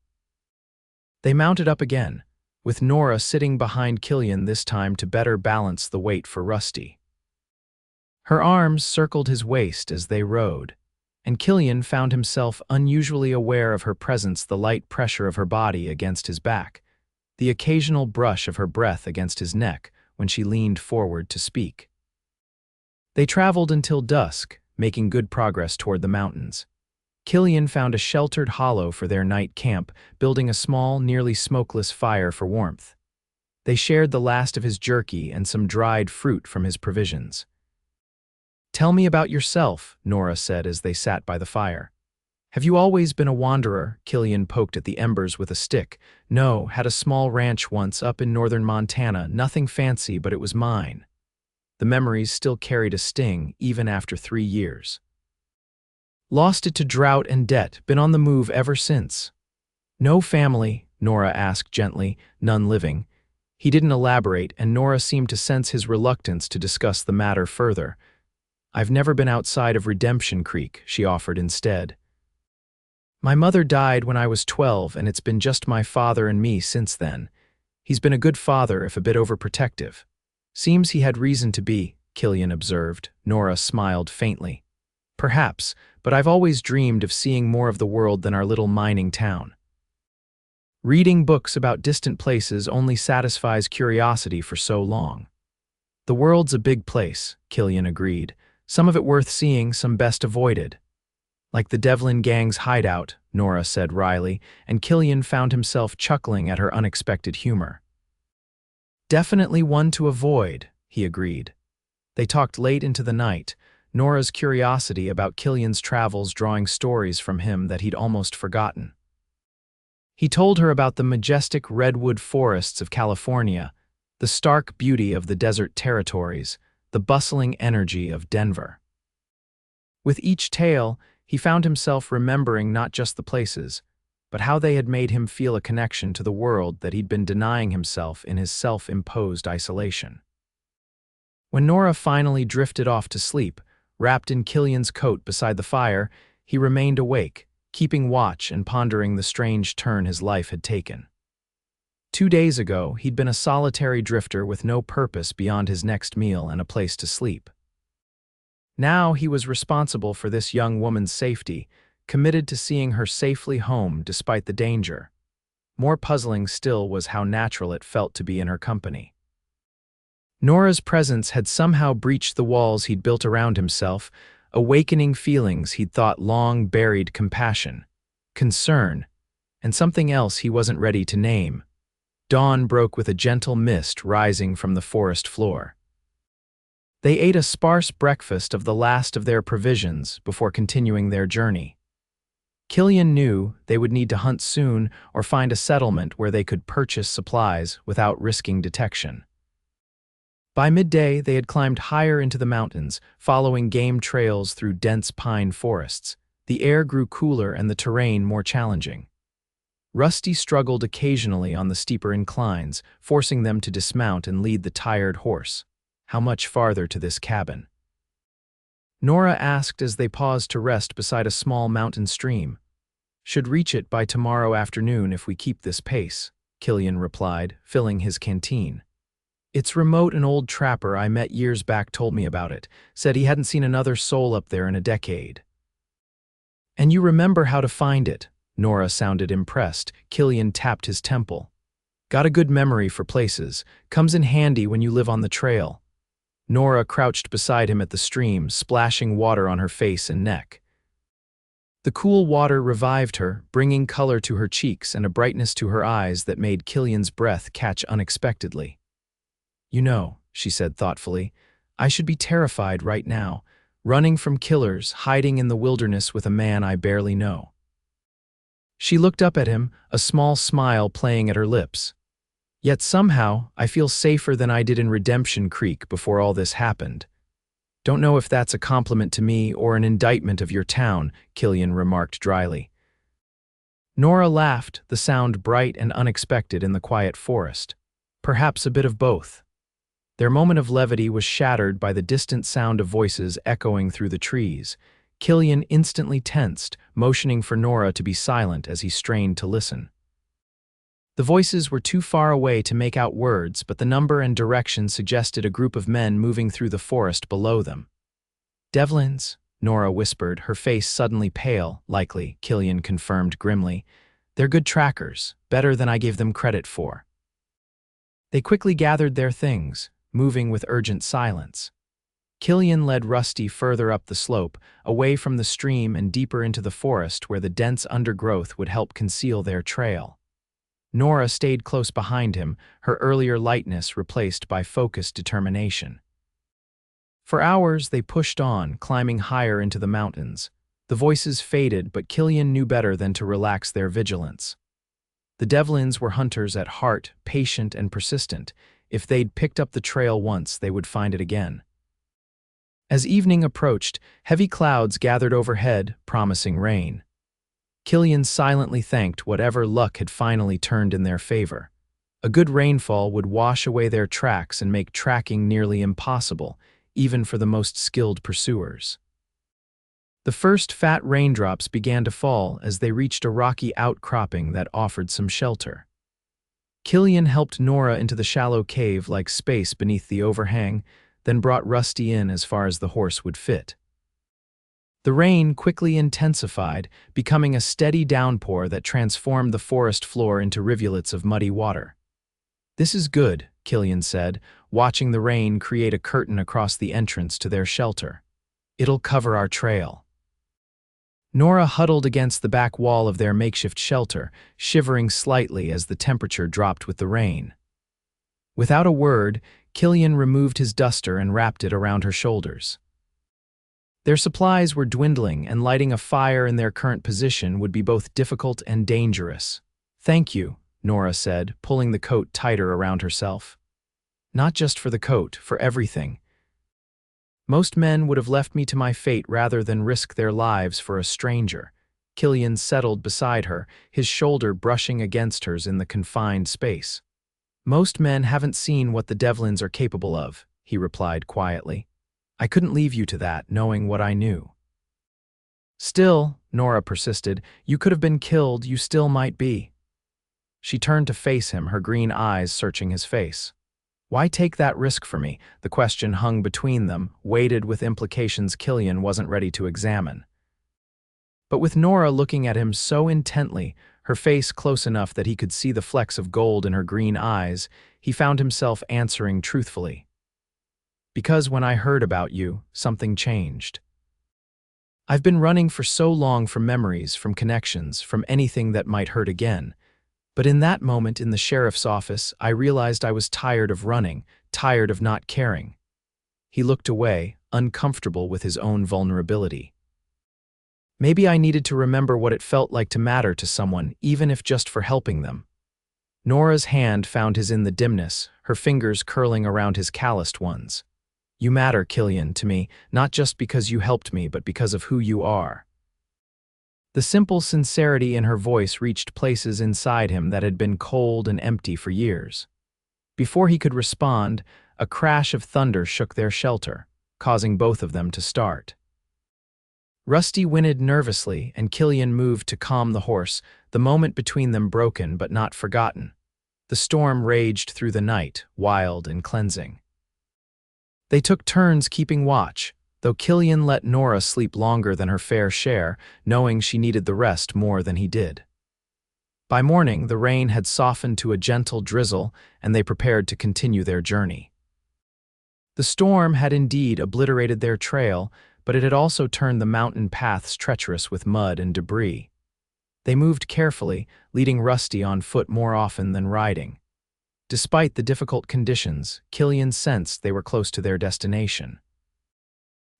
They mounted up again, with Nora sitting behind Killian this time to better balance the weight for Rusty. Her arms circled his waist as they rode, and Killian found himself unusually aware of her presence, the light pressure of her body against his back, the occasional brush of her breath against his neck when she leaned forward to speak. They traveled until dusk, making good progress toward the mountains. Killian found a sheltered hollow for their night camp, building a small, nearly smokeless fire for warmth. They shared the last of his jerky and some dried fruit from his provisions. "Tell me about yourself," Nora said as they sat by the fire. "Have you always been a wanderer?" Killian poked at the embers with a stick. "No, had a small ranch once up in northern Montana, nothing fancy, but it was mine." The memories still carried a sting, even after 3 years. "Lost it to drought and debt, been on the move ever since." "No family?" Nora asked gently, "none living." He didn't elaborate, and Nora seemed to sense his reluctance to discuss the matter further. "I've never been outside of Redemption Creek," she offered instead. "My mother died when I was 12, and it's been just my father and me since then. He's been a good father, if a bit overprotective." "Seems he had reason to be," Killian observed. Nora smiled faintly. "Perhaps, but I've always dreamed of seeing more of the world than our little mining town." "Reading books about distant places only satisfies curiosity for so long." "The world's a big place," Killian agreed. "Some of it worth seeing, some best avoided." "Like the Devlin gang's hideout," Nora said wryly, and Killian found himself chuckling at her unexpected humor. "Definitely one to avoid," he agreed. They talked late into the night, Nora's curiosity about Killian's travels drawing stories from him that he'd almost forgotten. He told her about the majestic redwood forests of California, the stark beauty of the desert territories, the bustling energy of Denver. With each tale, he found himself remembering not just the places, but how they had made him feel a connection to the world that he'd been denying himself in his self-imposed isolation. When Nora finally drifted off to sleep, wrapped in Killian's coat beside the fire, he remained awake, keeping watch and pondering the strange turn his life had taken. 2 days ago, he'd been a solitary drifter with no purpose beyond his next meal and a place to sleep. Now he was responsible for this young woman's safety, committed to seeing her safely home despite the danger. More puzzling still was how natural it felt to be in her company. Nora's presence had somehow breached the walls he'd built around himself, awakening feelings he'd thought long buried: compassion, concern, and something else he wasn't ready to name. Dawn broke with a gentle mist rising from the forest floor. They ate a sparse breakfast of the last of their provisions before continuing their journey. Killian knew they would need to hunt soon or find a settlement where they could purchase supplies without risking detection. By midday, they had climbed higher into the mountains, following game trails through dense pine forests. The air grew cooler and the terrain more challenging. Rusty struggled occasionally on the steeper inclines, forcing them to dismount and lead the tired horse. "How much farther to this cabin?" Nora asked as they paused to rest beside a small mountain stream. "Should reach it by tomorrow afternoon if we keep this pace," Killian replied, filling his canteen. "It's remote. An old trapper I met years back told me about it, said he hadn't seen another soul up there in a decade." "And you remember how to find it?" Nora sounded impressed. Killian tapped his temple. "Got a good memory for places. Comes in handy when you live on the trail." Nora crouched beside him at the stream, splashing water on her face and neck. The cool water revived her, bringing color to her cheeks and a brightness to her eyes that made Killian's breath catch unexpectedly. "You know," she said thoughtfully, "I should be terrified right now, running from killers, hiding in the wilderness with a man I barely know." She looked up at him, a small smile playing at her lips. "Yet somehow, I feel safer than I did in Redemption Creek before all this happened." "Don't know if that's a compliment to me or an indictment of your town," Killian remarked dryly. Nora laughed, the sound bright and unexpected in the quiet forest. "Perhaps a bit of both." Their moment of levity was shattered by the distant sound of voices echoing through the trees. Killian instantly tensed, motioning for Nora to be silent as he strained to listen. The voices were too far away to make out words, but the number and direction suggested a group of men moving through the forest below them. "Devlin's," Nora whispered, her face suddenly pale. "Likely," Killian confirmed grimly. "They're good trackers, better than I gave them credit for." They quickly gathered their things, moving with urgent silence. Killian led Rusty further up the slope, away from the stream and deeper into the forest where the dense undergrowth would help conceal their trail. Nora stayed close behind him, her earlier lightness replaced by focused determination. For hours, they pushed on, climbing higher into the mountains. The voices faded, but Killian knew better than to relax their vigilance. The Devlins were hunters at heart, patient and persistent. If they'd picked up the trail once, they would find it again. As evening approached, heavy clouds gathered overhead, promising rain. Killian silently thanked whatever luck had finally turned in their favor. A good rainfall would wash away their tracks and make tracking nearly impossible, even for the most skilled pursuers. The first fat raindrops began to fall as they reached a rocky outcropping that offered some shelter. Killian helped Nora into the shallow cave-like space beneath the overhang, then brought Rusty in as far as the horse would fit. The rain quickly intensified, becoming a steady downpour that transformed the forest floor into rivulets of muddy water. "This is good," Killian said, watching the rain create a curtain across the entrance to their shelter. "It'll cover our trail." Nora huddled against the back wall of their makeshift shelter, shivering slightly as the temperature dropped with the rain. Without a word, Killian removed his duster and wrapped it around her shoulders. Their supplies were dwindling, and lighting a fire in their current position would be both difficult and dangerous. "Thank you," Nora said, pulling the coat tighter around herself. "Not just for the coat, for everything. Most men would have left me to my fate rather than risk their lives for a stranger." Killian settled beside her, his shoulder brushing against hers in the confined space. "Most men haven't seen what the Devlins are capable of," he replied quietly. "I couldn't leave you to that, knowing what I knew." "Still," Nora persisted, "you could have been killed, you still might be." She turned to face him, her green eyes searching his face. "Why take that risk for me?" The question hung between them, weighted with implications Killian wasn't ready to examine. But with Nora looking at him so intently, her face close enough that he could see the flecks of gold in her green eyes, he found himself answering truthfully. "Because when I heard about you, something changed. I've been running for so long from memories, from connections, from anything that might hurt again. But in that moment in the sheriff's office, I realized I was tired of running, tired of not caring." He looked away, uncomfortable with his own vulnerability. "Maybe I needed to remember what it felt like to matter to someone, even if just for helping them." Nora's hand found his in the dimness, her fingers curling around his calloused ones. "You matter, Killian, to me, not just because you helped me, but because of who you are." The simple sincerity in her voice reached places inside him that had been cold and empty for years. Before he could respond, a crash of thunder shook their shelter, causing both of them to start. Rusty whinnied nervously, and Killian moved to calm the horse, the moment between them broken but not forgotten. The storm raged through the night, wild and cleansing. They took turns keeping watch, though Killian let Nora sleep longer than her fair share, knowing she needed the rest more than he did. By morning, the rain had softened to a gentle drizzle, and they prepared to continue their journey. The storm had indeed obliterated their trail, but it had also turned the mountain paths treacherous with mud and debris. They moved carefully, leading Rusty on foot more often than riding. Despite the difficult conditions, Killian sensed they were close to their destination.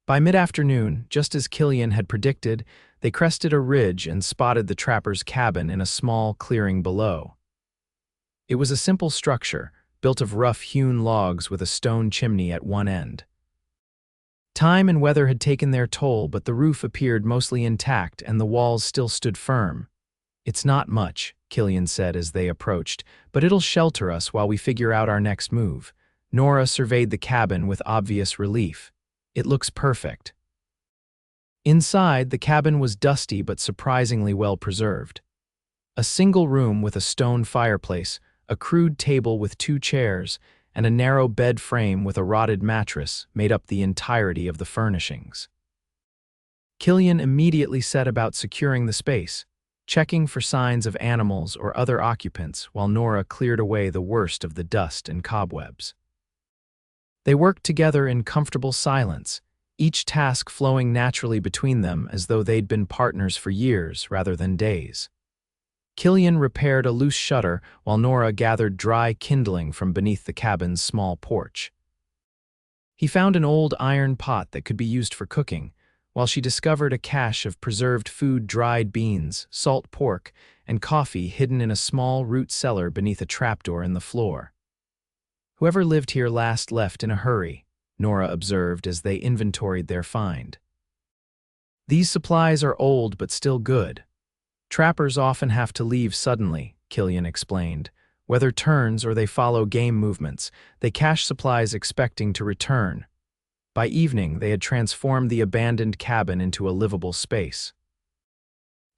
By mid-afternoon, just as Killian had predicted, they crested a ridge and spotted the trapper's cabin in a small clearing below. It was a simple structure, built of rough-hewn logs with a stone chimney at one end. Time and weather had taken their toll, but the roof appeared mostly intact and the walls still stood firm. "It's not much," Killian said as they approached, "but it'll shelter us while we figure out our next move." Nora surveyed the cabin with obvious relief. "It looks perfect." Inside, the cabin was dusty but surprisingly well preserved. A single room with a stone fireplace, a crude table with 2 chairs, and a narrow bed frame with a rotted mattress made up the entirety of the furnishings. Killian immediately set about securing the space, checking for signs of animals or other occupants while Nora cleared away the worst of the dust and cobwebs. They worked together in comfortable silence, each task flowing naturally between them as though they'd been partners for years rather than days. Killian repaired a loose shutter while Nora gathered dry kindling from beneath the cabin's small porch. He found an old iron pot that could be used for cooking, while she discovered a cache of preserved food, dried beans, salt pork, and coffee hidden in a small root cellar beneath a trapdoor in the floor. "Whoever lived here last left in a hurry," Nora observed as they inventoried their find. "These supplies are old but still good. Trappers often have to leave suddenly," Killian explained. "Whether turns or they follow game movements, they cache supplies expecting to return." By evening, they had transformed the abandoned cabin into a livable space.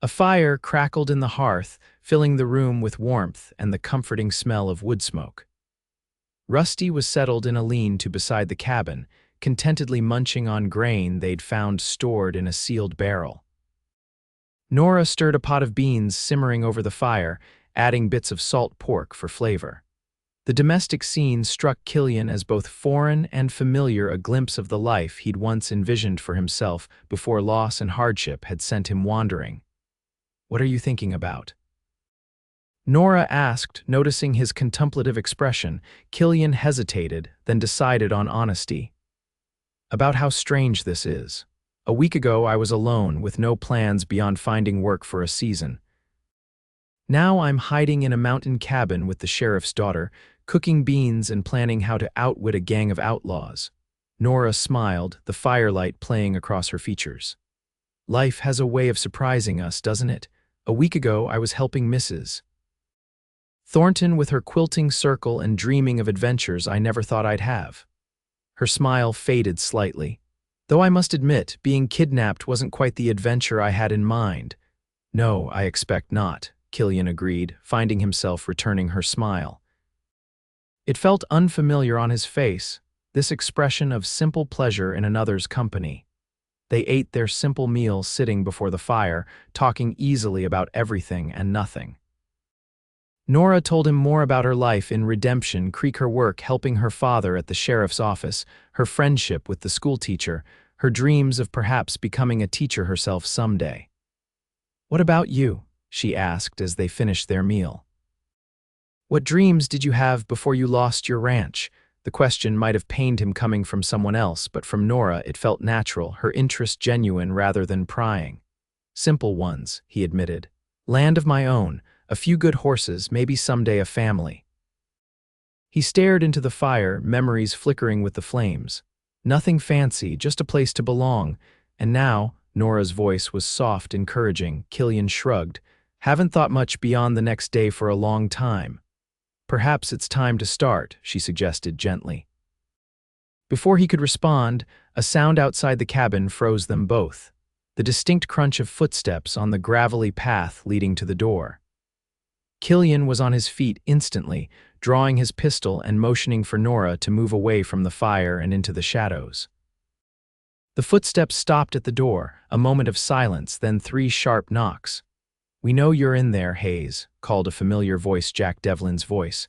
A fire crackled in the hearth, filling the room with warmth and the comforting smell of wood smoke. Rusty was settled in a lean-to beside the cabin, contentedly munching on grain they'd found stored in a sealed barrel. Nora stirred a pot of beans simmering over the fire, adding bits of salt pork for flavor. The domestic scene struck Killian as both foreign and familiar, a glimpse of the life he'd once envisioned for himself before loss and hardship had sent him wandering. "What are you thinking about?" Nora asked, noticing his contemplative expression. Killian hesitated, then decided on honesty. "About how strange this is. A week ago I was alone, with no plans beyond finding work for a season. Now I'm hiding in a mountain cabin with the sheriff's daughter, cooking beans and planning how to outwit a gang of outlaws." Nora smiled, the firelight playing across her features. "Life has a way of surprising us, doesn't it? A week ago I was helping Mrs. Thornton with her quilting circle and dreaming of adventures I never thought I'd have." Her smile faded slightly. "Though I must admit, being kidnapped wasn't quite the adventure I had in mind." "No, I expect not," Killian agreed, finding himself returning her smile. It felt unfamiliar on his face, this expression of simple pleasure in another's company. They ate their simple meal sitting before the fire, talking easily about everything and nothing. Nora told him more about her life in Redemption Creek, her work helping her father at the sheriff's office, her friendship with the schoolteacher, her dreams of perhaps becoming a teacher herself someday. "What about you?" she asked as they finished their meal. "What dreams did you have before you lost your ranch?" The question might have pained him coming from someone else, but from Nora it felt natural, her interest genuine rather than prying. "Simple ones," he admitted. "Land of my own, a few good horses, maybe someday a family." He stared into the fire, memories flickering with the flames. Nothing fancy, just a place to belong. And now, Nora's voice was soft, encouraging. Killian shrugged. "Haven't thought much beyond the next day for a long time." "Perhaps it's time to start," she suggested gently. Before he could respond, a sound outside the cabin froze them both. The distinct crunch of footsteps on the gravelly path leading to the door. Killian was on his feet instantly, drawing his pistol and motioning for Nora to move away from the fire and into the shadows. The footsteps stopped at the door, a moment of silence, then 3 sharp knocks. "We know you're in there, Hayes," called a familiar voice, Jack Devlin's voice.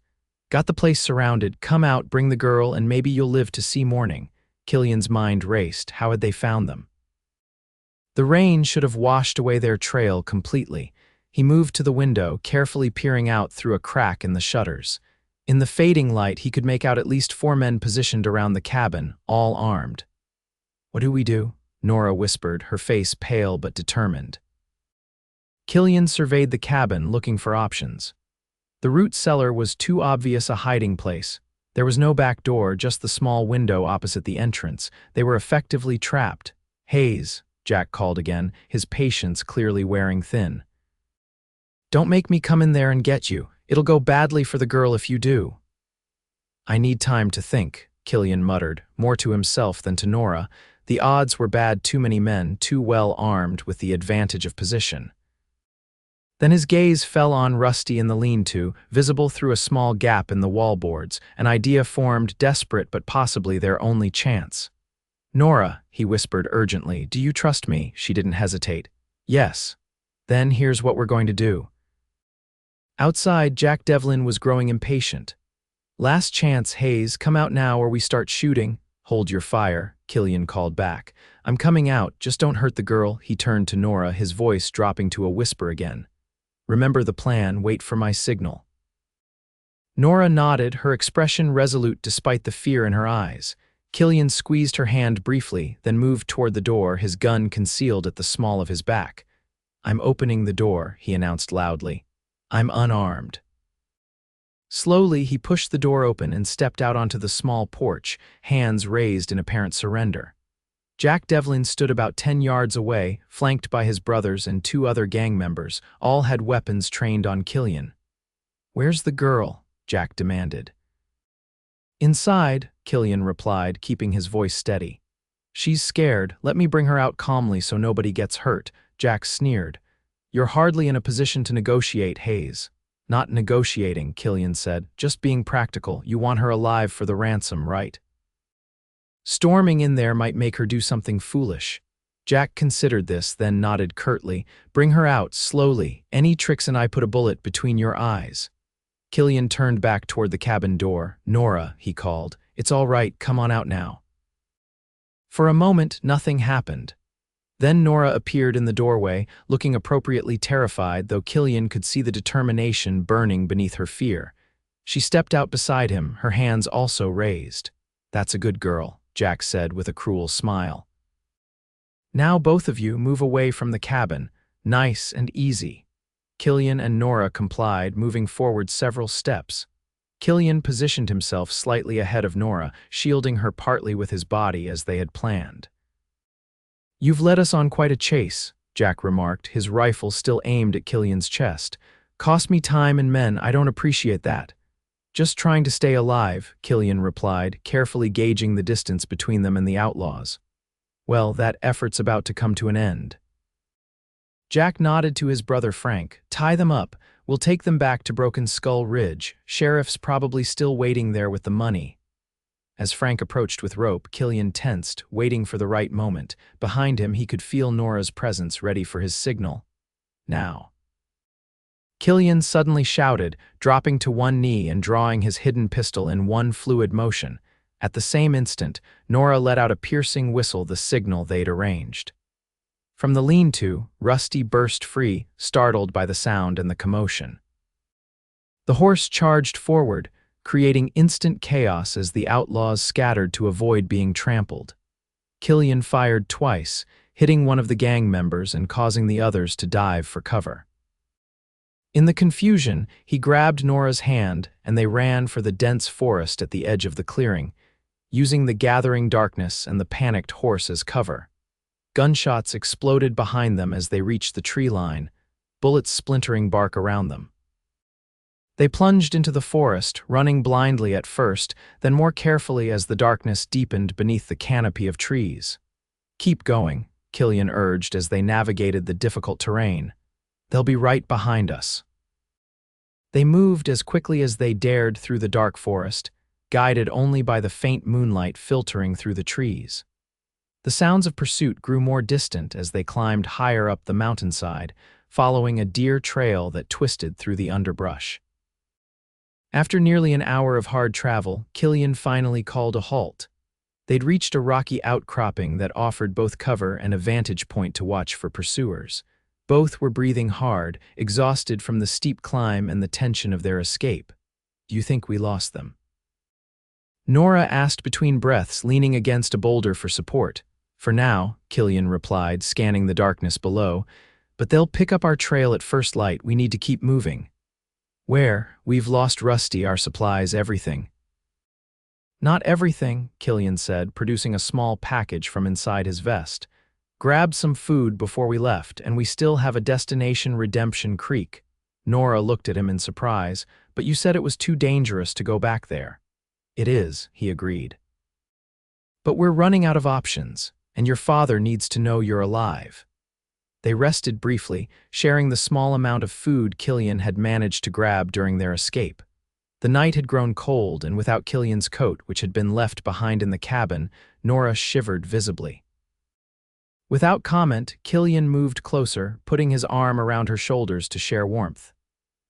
"Got the place surrounded. Come out, bring the girl, and maybe you'll live to see morning." Killian's mind raced. How had they found them? The rain should have washed away their trail completely. He moved to the window, carefully peering out through a crack in the shutters. In the fading light, he could make out at least 4 men positioned around the cabin, all armed. "What do we do?" Nora whispered, her face pale but determined. Killian surveyed the cabin, looking for options. The root cellar was too obvious a hiding place. There was no back door, just the small window opposite the entrance. They were effectively trapped. "Hayes," Jack called again, his patience clearly wearing thin. "Don't make me come in there and get you. It'll go badly for the girl if you do." "I need time to think," Killian muttered, more to himself than to Nora. The odds were bad, too many men, too well armed with the advantage of position. Then his gaze fell on Rusty in the lean-to, visible through a small gap in the wallboards. An idea formed, desperate but possibly their only chance. "Nora," he whispered urgently, "do you trust me?" She didn't hesitate. "Yes." "Then here's what we're going to do." Outside, Jack Devlin was growing impatient. "Last chance, Hayes, come out now or we start shooting." "Hold your fire," Killian called back. "I'm coming out, just don't hurt the girl." He turned to Nora, his voice dropping to a whisper again. "Remember the plan, wait for my signal." Nora nodded, her expression resolute despite the fear in her eyes. Killian squeezed her hand briefly, then moved toward the door, his gun concealed at the small of his back. "I'm opening the door," he announced loudly. "I'm unarmed." Slowly, he pushed the door open and stepped out onto the small porch, hands raised in apparent surrender. Jack Devlin stood about 10 yards away, flanked by his brothers and 2 other gang members. All had weapons trained on Killian. "Where's the girl?" Jack demanded. "Inside," Killian replied, keeping his voice steady. "She's scared. Let me bring her out calmly so nobody gets hurt," Jack sneered. "You're hardly in a position to negotiate, Hayes." "Not negotiating," Killian said. "Just being practical. You want her alive for the ransom, right? Storming in there might make her do something foolish." Jack considered this, then nodded curtly. "Bring her out, slowly. Any tricks and I put a bullet between your eyes." Killian turned back toward the cabin door. "Nora," he called. "It's all right, come on out now." For a moment, nothing happened. Then Nora appeared in the doorway, looking appropriately terrified, though Killian could see the determination burning beneath her fear. She stepped out beside him, her hands also raised. "That's a good girl," Jack said with a cruel smile. "Now both of you move away from the cabin. Nice and easy." Killian and Nora complied, moving forward several steps. Killian positioned himself slightly ahead of Nora, shielding her partly with his body as they had planned. "You've led us on quite a chase," Jack remarked, his rifle still aimed at Killian's chest. "Cost me time and men, I don't appreciate that." "Just trying to stay alive," Killian replied, carefully gauging the distance between them and the outlaws. "Well, that effort's about to come to an end." Jack nodded to his brother Frank. "Tie them up. We'll take them back to Broken Skull Ridge. Sheriff's probably still waiting there with the money." As Frank approached with rope, Killian tensed, waiting for the right moment. Behind him, he could feel Nora's presence, ready for his signal. "Now." Killian suddenly shouted, dropping to one knee and drawing his hidden pistol in one fluid motion. At the same instant, Nora let out a piercing whistle, the signal they'd arranged. From the lean-to, Rusty burst free, startled by the sound and the commotion. The horse charged forward, creating instant chaos as the outlaws scattered to avoid being trampled. Killian fired twice, hitting one of the gang members and causing the others to dive for cover. In the confusion, he grabbed Nora's hand and they ran for the dense forest at the edge of the clearing, using the gathering darkness and the panicked horse as cover. Gunshots exploded behind them as they reached the tree line, bullets splintering bark around them. They plunged into the forest, running blindly at first, then more carefully as the darkness deepened beneath the canopy of trees. "Keep going," Killian urged as they navigated the difficult terrain. "They'll be right behind us." They moved as quickly as they dared through the dark forest, guided only by the faint moonlight filtering through the trees. The sounds of pursuit grew more distant as they climbed higher up the mountainside, following a deer trail that twisted through the underbrush. After nearly an hour of hard travel, Killian finally called a halt. They'd reached a rocky outcropping that offered both cover and a vantage point to watch for pursuers. Both were breathing hard, exhausted from the steep climb and the tension of their escape. "Do you think we lost them?" Nora asked between breaths, leaning against a boulder for support. "For now," Killian replied, scanning the darkness below. "But they'll pick up our trail at first light. We need to keep moving." "Where? We've lost Rusty, our supplies, everything." "Not everything," Killian said, producing a small package from inside his vest. "Grabbed some food before we left, and we still have a destination, Redemption Creek." Nora looked at him in surprise. "But you said it was too dangerous to go back there." "It is," he agreed. "But we're running out of options, and your father needs to know you're alive." They rested briefly, sharing the small amount of food Killian had managed to grab during their escape. The night had grown cold, and without Killian's coat, which had been left behind in the cabin, Nora shivered visibly. Without comment, Killian moved closer, putting his arm around her shoulders to share warmth.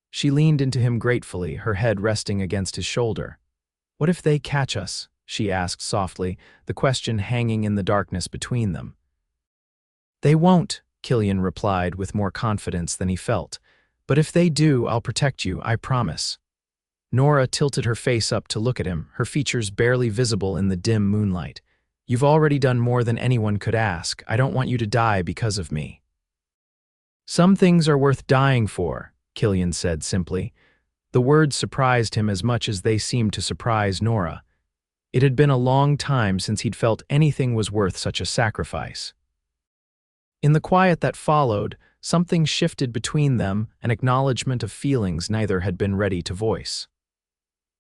She leaned into him gratefully, her head resting against his shoulder. "What if they catch us?" she asked softly, the question hanging in the darkness between them. "They won't," Killian replied with more confidence than he felt. "But if they do, I'll protect you, I promise." Nora tilted her face up to look at him, her features barely visible in the dim moonlight. "You've already done more than anyone could ask. I don't want you to die because of me." "Some things are worth dying for," Killian said simply. The words surprised him as much as they seemed to surprise Nora. It had been a long time since he'd felt anything was worth such a sacrifice. In the quiet that followed, something shifted between them, an acknowledgement of feelings neither had been ready to voice.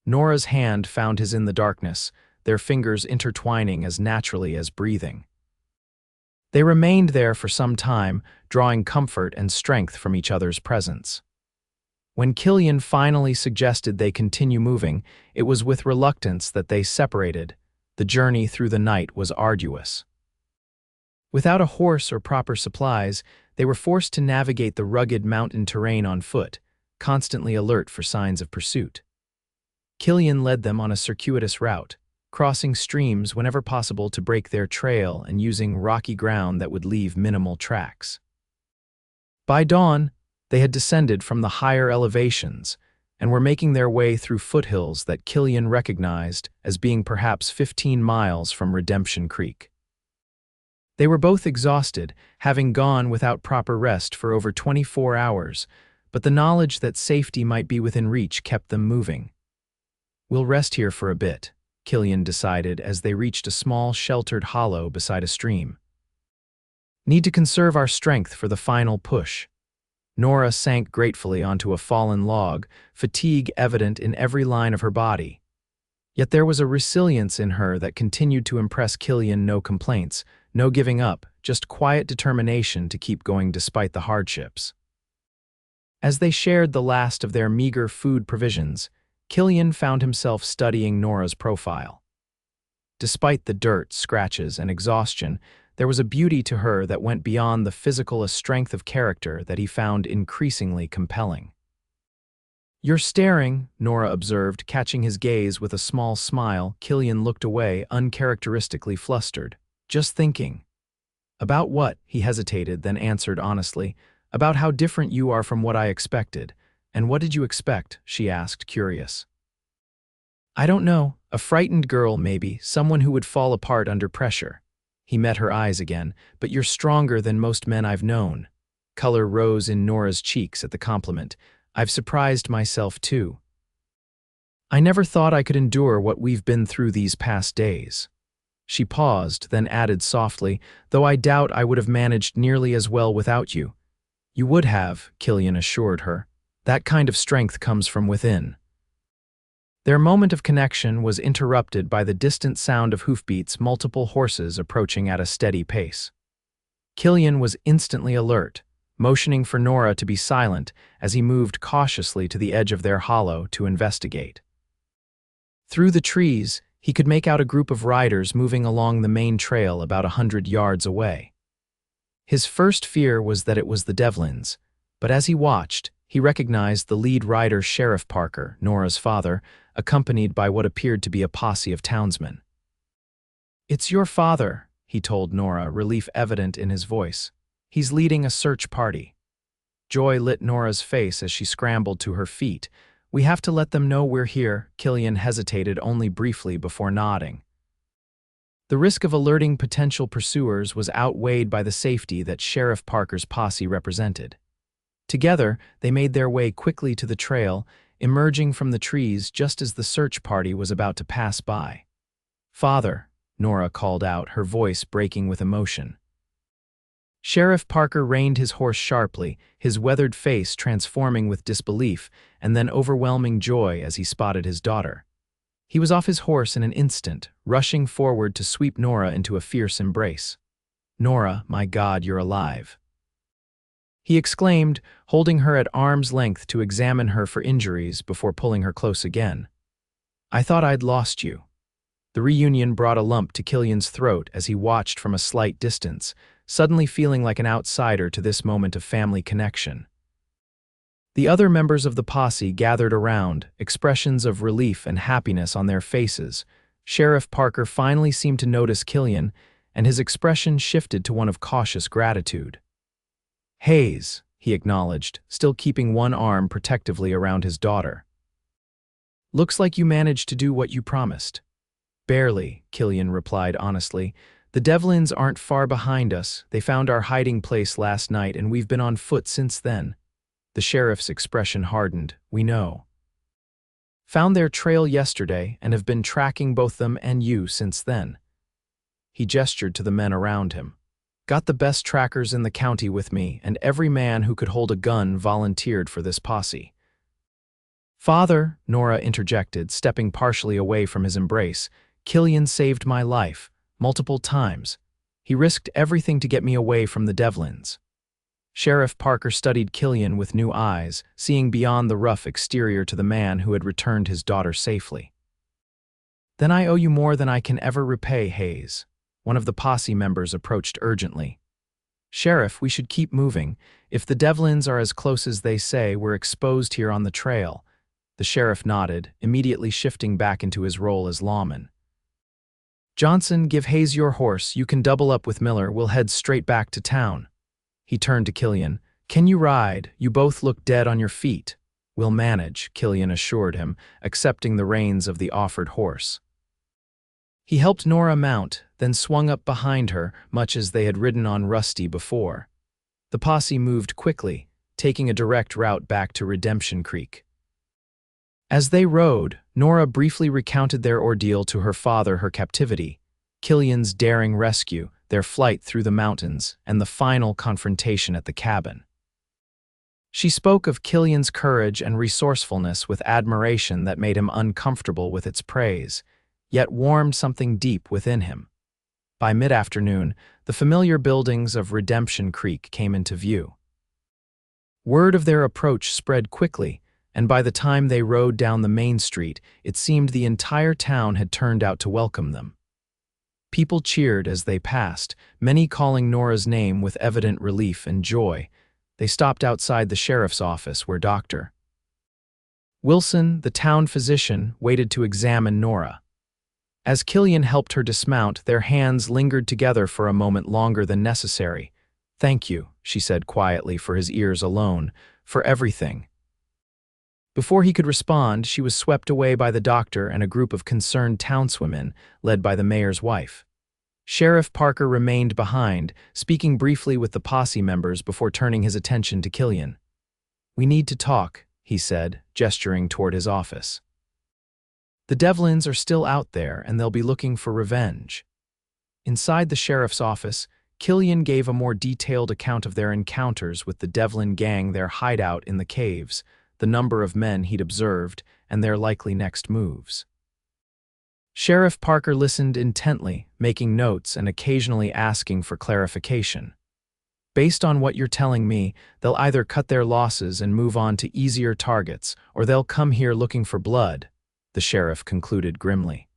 Nora's hand found his in the darkness, their fingers intertwining as naturally as breathing. They remained there for some time, drawing comfort and strength from each other's presence. When Killian finally suggested they continue moving, it was with reluctance that they separated. The journey through the night was arduous. Without a horse or proper supplies, they were forced to navigate the rugged mountain terrain on foot, constantly alert for signs of pursuit. Killian led them on a circuitous route, crossing streams whenever possible to break their trail and using rocky ground that would leave minimal tracks. By dawn, they had descended from the higher elevations and were making their way through foothills that Killian recognized as being perhaps 15 miles from Redemption Creek. They were both exhausted, having gone without proper rest for over 24 hours, but the knowledge that safety might be within reach kept them moving. "We'll rest here for a bit," Killian decided as they reached a small sheltered hollow beside a stream. "Need to conserve our strength for the final push." Nora sank gratefully onto a fallen log, fatigue evident in every line of her body. Yet there was a resilience in her that continued to impress Killian. No complaints, no giving up, just quiet determination to keep going despite the hardships. As they shared the last of their meager food provisions, Killian found himself studying Nora's profile. Despite the dirt, scratches, and exhaustion, there was a beauty to her that went beyond the physical, a strength of character that he found increasingly compelling. "You're staring," Nora observed, catching his gaze with a small smile. Killian looked away, uncharacteristically flustered. "Just thinking." "About what?" He hesitated, then answered honestly. "About how different you are from what I expected." "And what did you expect?" she asked, curious. "I don't know. A frightened girl, maybe, someone who would fall apart under pressure." He met her eyes again. "But you're stronger than most men I've known." Color rose in Nora's cheeks at the compliment. "I've surprised myself, too. I never thought I could endure what we've been through these past days." She paused, then added softly, "Though I doubt I would have managed nearly as well without you." "You would have," Killian assured her. "That kind of strength comes from within." Their moment of connection was interrupted by the distant sound of hoofbeats, multiple horses approaching at a steady pace. Killian was instantly alert, motioning for Nora to be silent as he moved cautiously to the edge of their hollow to investigate. Through the trees, he could make out a group of riders moving along the main trail about 100 yards away. His first fear was that it was the Devlins, but as he watched, he recognized the lead rider, Sheriff Parker, Nora's father, accompanied by what appeared to be a posse of townsmen. "It's your father," he told Nora, relief evident in his voice. "He's leading a search party." Joy lit Nora's face as she scrambled to her feet. "We have to let them know we're here." Killian hesitated only briefly before nodding. The risk of alerting potential pursuers was outweighed by the safety that Sheriff Parker's posse represented. Together, they made their way quickly to the trail, emerging from the trees just as the search party was about to pass by. "Father," Nora called out, her voice breaking with emotion. Sheriff Parker reined his horse sharply, his weathered face transforming with disbelief and then overwhelming joy as he spotted his daughter. He was off his horse in an instant, rushing forward to sweep Nora into a fierce embrace. "Nora, my God, you're alive," he exclaimed, holding her at arm's length to examine her for injuries before pulling her close again. "I thought I'd lost you." The reunion brought a lump to Killian's throat as he watched from a slight distance, suddenly feeling like an outsider to this moment of family connection. The other members of the posse gathered around, expressions of relief and happiness on their faces. Sheriff Parker finally seemed to notice Killian, and his expression shifted to one of cautious gratitude. "Hayes," he acknowledged, still keeping one arm protectively around his daughter. Looks like you managed to do what you promised. Barely, Killian replied honestly. The Devlins aren't far behind us. They found our hiding place last night and we've been on foot since then. The sheriff's expression hardened. We know. Found their trail yesterday and have been tracking both them and you since then. He gestured to the men around him. Got the best trackers in the county with me, and every man who could hold a gun volunteered for this posse. Father, Nora interjected, stepping partially away from his embrace, Killian saved my life, multiple times. He risked everything to get me away from the Devlins. Sheriff Parker studied Killian with new eyes, seeing beyond the rough exterior to the man who had returned his daughter safely. Then I owe you more than I can ever repay, Hayes. One of the posse members approached urgently. Sheriff, we should keep moving. If the Devlins are as close as they say, we're exposed here on the trail. The sheriff nodded, immediately shifting back into his role as lawman. Johnson, give Hayes your horse. You can double up with Miller. We'll head straight back to town. He turned to Killian. Can you ride? You both look dead on your feet. We'll manage, Killian assured him, accepting the reins of the offered horse. He helped Nora mount, then swung up behind her, much as they had ridden on Rusty before. The posse moved quickly, taking a direct route back to Redemption Creek. As they rode, Nora briefly recounted their ordeal to her father, her captivity, Killian's daring rescue, their flight through the mountains, and the final confrontation at the cabin. She spoke of Killian's courage and resourcefulness with admiration that made him uncomfortable with its praise, yet warmed something deep within him. By mid-afternoon, the familiar buildings of Redemption Creek came into view. Word of their approach spread quickly, and by the time they rode down the main street, it seemed the entire town had turned out to welcome them. People cheered as they passed, many calling Nora's name with evident relief and joy. They stopped outside the sheriff's office where Dr. Wilson, the town physician, waited to examine Nora. As Killian helped her dismount, their hands lingered together for a moment longer than necessary. Thank you, she said quietly for his ears alone, for everything. Before he could respond, she was swept away by the doctor and a group of concerned townswomen, led by the mayor's wife. Sheriff Parker remained behind, speaking briefly with the posse members before turning his attention to Killian. We need to talk, he said, gesturing toward his office. The Devlins are still out there, and they'll be looking for revenge. Inside the sheriff's office, Killian gave a more detailed account of their encounters with the Devlin gang, their hideout in the caves, the number of men he'd observed, and their likely next moves. Sheriff Parker listened intently, making notes and occasionally asking for clarification. Based on what you're telling me, they'll either cut their losses and move on to easier targets, or they'll come here looking for blood, the sheriff concluded grimly.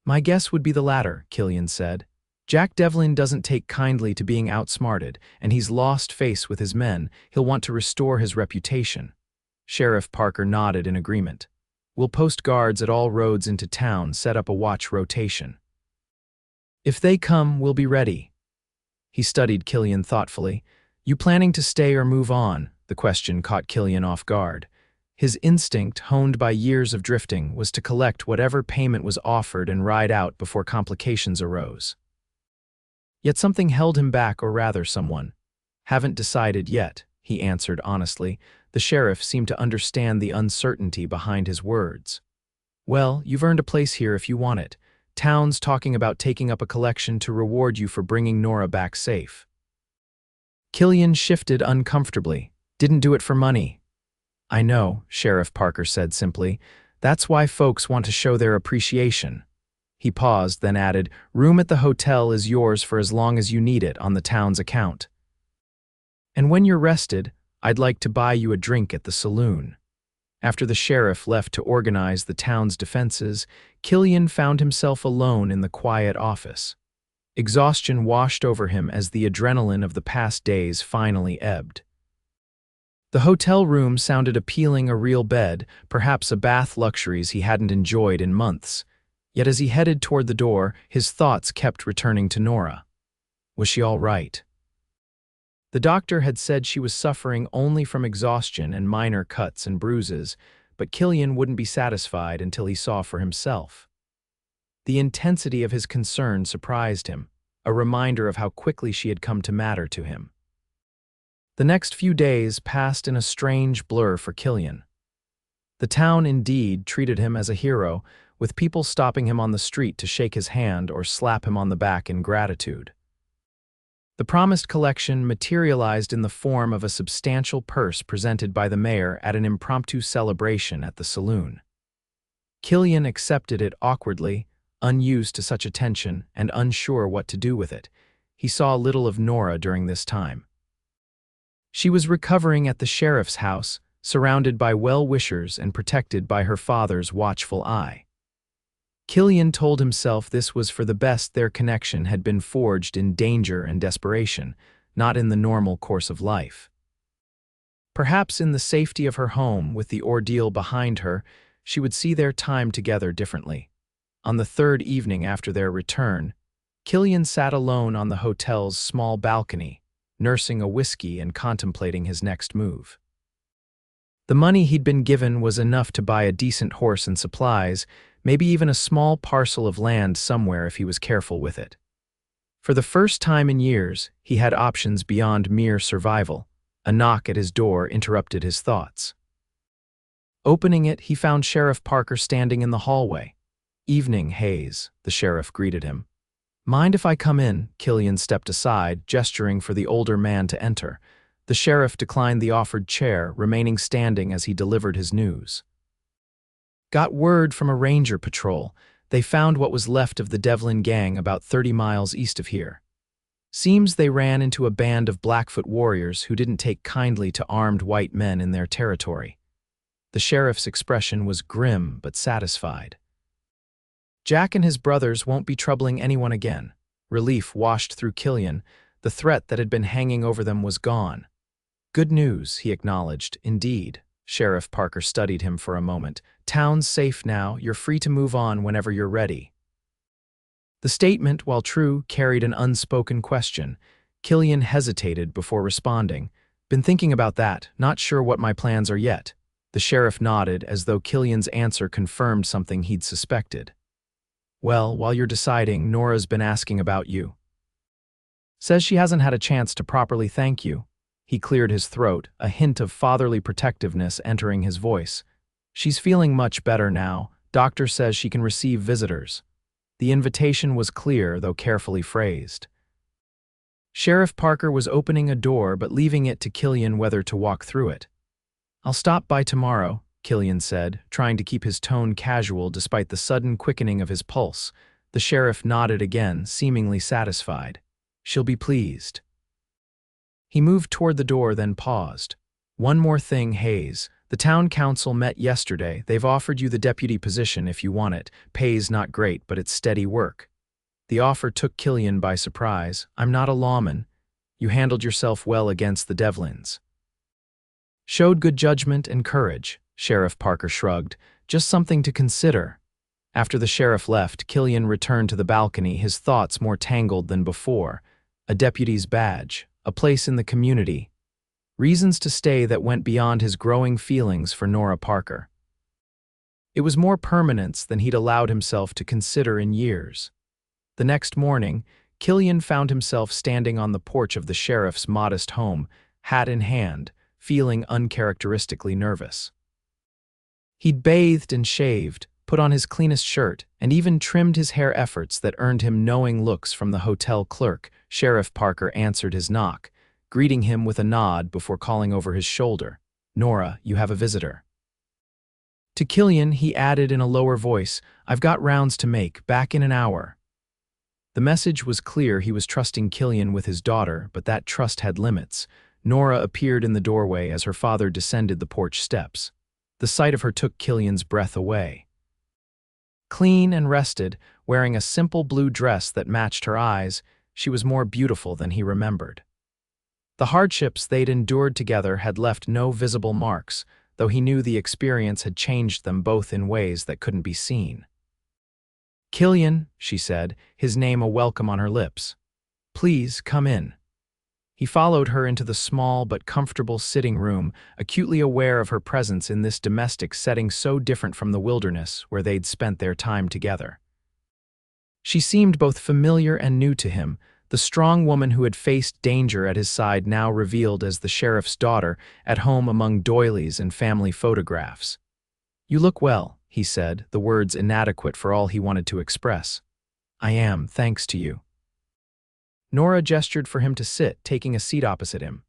My guess would be the latter, Killian said. Jack Devlin doesn't take kindly to being outsmarted, and he's lost face with his men. He'll want to restore his reputation. Sheriff Parker nodded in agreement. We'll post guards at all roads into town, set up a watch rotation. If they come, we'll be ready. He studied Killian thoughtfully. You planning to stay or move on? The question caught Killian off guard. His instinct, honed by years of drifting, was to collect whatever payment was offered and ride out before complications arose. Yet something held him back, or rather someone. Haven't decided yet, he answered honestly. The sheriff seemed to understand the uncertainty behind his words. Well, you've earned a place here if you want it. Town's talking about taking up a collection to reward you for bringing Nora back safe. Killian shifted uncomfortably. Didn't do it for money. I know, Sheriff Parker said simply. That's why folks want to show their appreciation. He paused, then added, room at the hotel is yours for as long as you need it on the town's account. And when you're rested, I'd like to buy you a drink at the saloon. After the sheriff left to organize the town's defenses, Killian found himself alone in the quiet office. Exhaustion washed over him as the adrenaline of the past days finally ebbed. The hotel room sounded appealing, a real bed, perhaps a bath, luxuries he hadn't enjoyed in months. Yet as he headed toward the door, his thoughts kept returning to Nora. Was she all right? The doctor had said she was suffering only from exhaustion and minor cuts and bruises, but Killian wouldn't be satisfied until he saw for himself. The intensity of his concern surprised him, a reminder of how quickly she had come to matter to him. The next few days passed in a strange blur for Killian. The town indeed treated him as a hero, with people stopping him on the street to shake his hand or slap him on the back in gratitude. The promised collection materialized in the form of a substantial purse presented by the mayor at an impromptu celebration at the saloon. Killian accepted it awkwardly, unused to such attention and unsure what to do with it. He saw little of Nora during this time. She was recovering at the sheriff's house, surrounded by well-wishers and protected by her father's watchful eye. Killian told himself this was for the best. Their connection had been forged in danger and desperation, not in the normal course of life. Perhaps in the safety of her home, with the ordeal behind her, she would see their time together differently. On the third evening after their return, Killian sat alone on the hotel's small balcony, nursing a whiskey and contemplating his next move. The money he'd been given was enough to buy a decent horse and supplies, maybe even a small parcel of land somewhere if he was careful with it. For the first time in years, he had options beyond mere survival. A knock at his door interrupted his thoughts. Opening it, he found Sheriff Parker standing in the hallway. "Evening, Hayes," the sheriff greeted him. "Mind if I come in?" Killian stepped aside, gesturing for the older man to enter. The sheriff declined the offered chair, remaining standing as he delivered his news. "Got word from a ranger patrol. They found what was left of the Devlin gang about 30 miles east of here. Seems they ran into a band of Blackfoot warriors who didn't take kindly to armed white men in their territory." The sheriff's expression was grim but satisfied. Jack and his brothers won't be troubling anyone again. Relief washed through Killian. The threat that had been hanging over them was gone. "Good news," he acknowledged. "Indeed." Sheriff Parker studied him for a moment. "Town's safe now. You're free to move on whenever you're ready." The statement, while true, carried an unspoken question. Killian hesitated before responding. "Been thinking about that. Not sure what my plans are yet." The sheriff nodded, as though Killian's answer confirmed something he'd suspected. "Well, while you're deciding, Nora's been asking about you. Says she hasn't had a chance to properly thank you." He cleared his throat, a hint of fatherly protectiveness entering his voice. "She's feeling much better now. Doctor says she can receive visitors." The invitation was clear, though carefully phrased. Sheriff Parker was opening a door but leaving it to Killian whether to walk through it. "I'll stop by tomorrow," Killian said, trying to keep his tone casual despite the sudden quickening of his pulse. The sheriff nodded again, seemingly satisfied. "She'll be pleased." He moved toward the door, then paused. "One more thing, Hayes. The town council met yesterday. They've offered you the deputy position if you want it. Pay's not great, but it's steady work." The offer took Killian by surprise. "I'm not a lawman. You handled yourself well against the Devlins." "Showed good judgment and courage," Sheriff Parker shrugged. "Just something to consider." After the sheriff left, Killian returned to the balcony, his thoughts more tangled than before. A deputy's badge, a place in the community, reasons to stay that went beyond his growing feelings for Nora Parker. It was more permanence than he'd allowed himself to consider in years. The next morning, Killian found himself standing on the porch of the sheriff's modest home, hat in hand, feeling uncharacteristically nervous. He'd bathed and shaved, put on his cleanest shirt, and even trimmed his hair, efforts that earned him knowing looks from the hotel clerk. Sheriff Parker answered his knock, greeting him with a nod before calling over his shoulder. "Nora, you have a visitor." To Killian, he added in a lower voice, "I've got rounds to make, back in an hour." The message was clear. He was trusting Killian with his daughter, but that trust had limits. Nora appeared in the doorway as her father descended the porch steps. The sight of her took Killian's breath away. Clean and rested, wearing a simple blue dress that matched her eyes, she was more beautiful than he remembered. The hardships they'd endured together had left no visible marks, though he knew the experience had changed them both in ways that couldn't be seen. "Killian," she said, his name a welcome on her lips. "Please, come in." He followed her into the small but comfortable sitting room, acutely aware of her presence in this domestic setting so different from the wilderness where they'd spent their time together. She seemed both familiar and new to him, the strong woman who had faced danger at his side now revealed as the sheriff's daughter at home among doilies and family photographs. "You look well," he said, the words inadequate for all he wanted to express. "I am, thanks to you." Nora gestured for him to sit, taking a seat opposite him.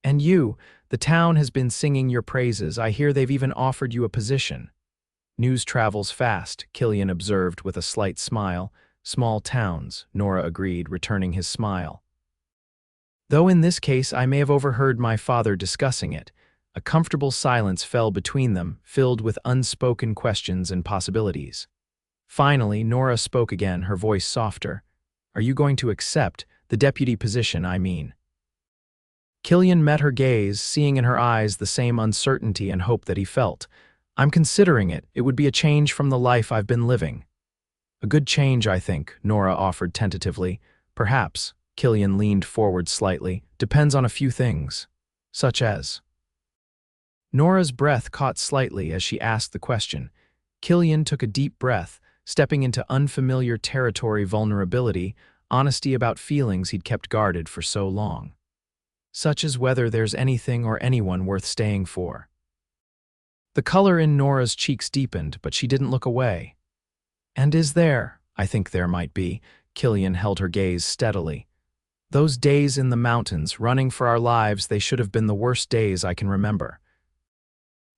"And you, the town has been singing your praises. I hear they've even offered you a position." "News travels fast," Killian observed with a slight smile. "Small towns," Nora agreed, returning his smile. "Though in this case I may have overheard my father discussing it." A comfortable silence fell between them, filled with unspoken questions and possibilities. Finally, Nora spoke again, her voice softer. "Are you going to accept the deputy position, I mean?" Killian met her gaze, seeing in her eyes the same uncertainty and hope that he felt. "I'm considering it. It would be a change from the life I've been living." "A good change, I think," Nora offered tentatively. "Perhaps," Killian leaned forward slightly, "depends on a few things." "Such as?" Nora's breath caught slightly as she asked the question. Killian took a deep breath, stepping into unfamiliar territory, vulnerability, honesty about feelings he'd kept guarded for so long. "Such as whether there's anything or anyone worth staying for." The color in Nora's cheeks deepened, but she didn't look away. "And is there?" "I think there might be." Killian held her gaze steadily. "Those days in the mountains, running for our lives, they should have been the worst days I can remember.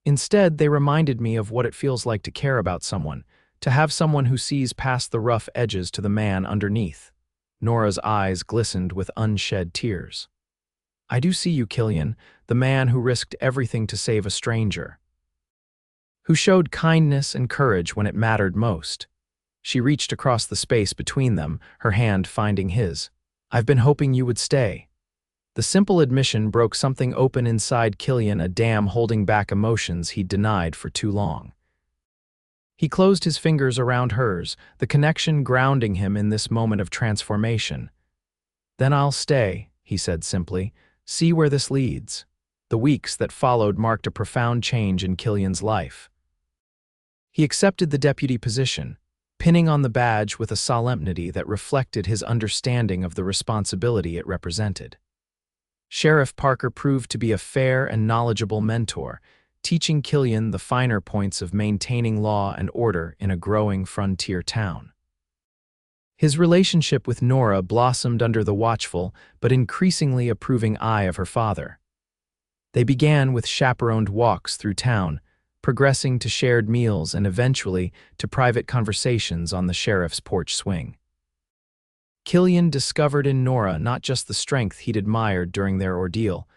Instead, they reminded me of what it feels like to care about someone, to have someone who sees past the rough edges to the man underneath." Nora's eyes glistened with unshed tears. "I do see you, Killian, the man who risked everything to save a stranger. Who showed kindness and courage when it mattered most." She reached across the space between them, her hand finding his. "I've been hoping you would stay." The simple admission broke something open inside Killian, a dam holding back emotions he'd denied for too long. He closed his fingers around hers, the connection grounding him in this moment of transformation. "Then I'll stay," he said simply. "See where this leads." The weeks that followed marked a profound change in Killian's life. He accepted the deputy position, pinning on the badge with a solemnity that reflected his understanding of the responsibility it represented. Sheriff Parker proved to be a fair and knowledgeable mentor, teaching Killian the finer points of maintaining law and order in a growing frontier town. His relationship with Nora blossomed under the watchful but increasingly approving eye of her father. They began with chaperoned walks through town, progressing to shared meals and eventually to private conversations on the sheriff's porch swing. Killian discovered in Nora not just the strength he'd admired during their ordeal,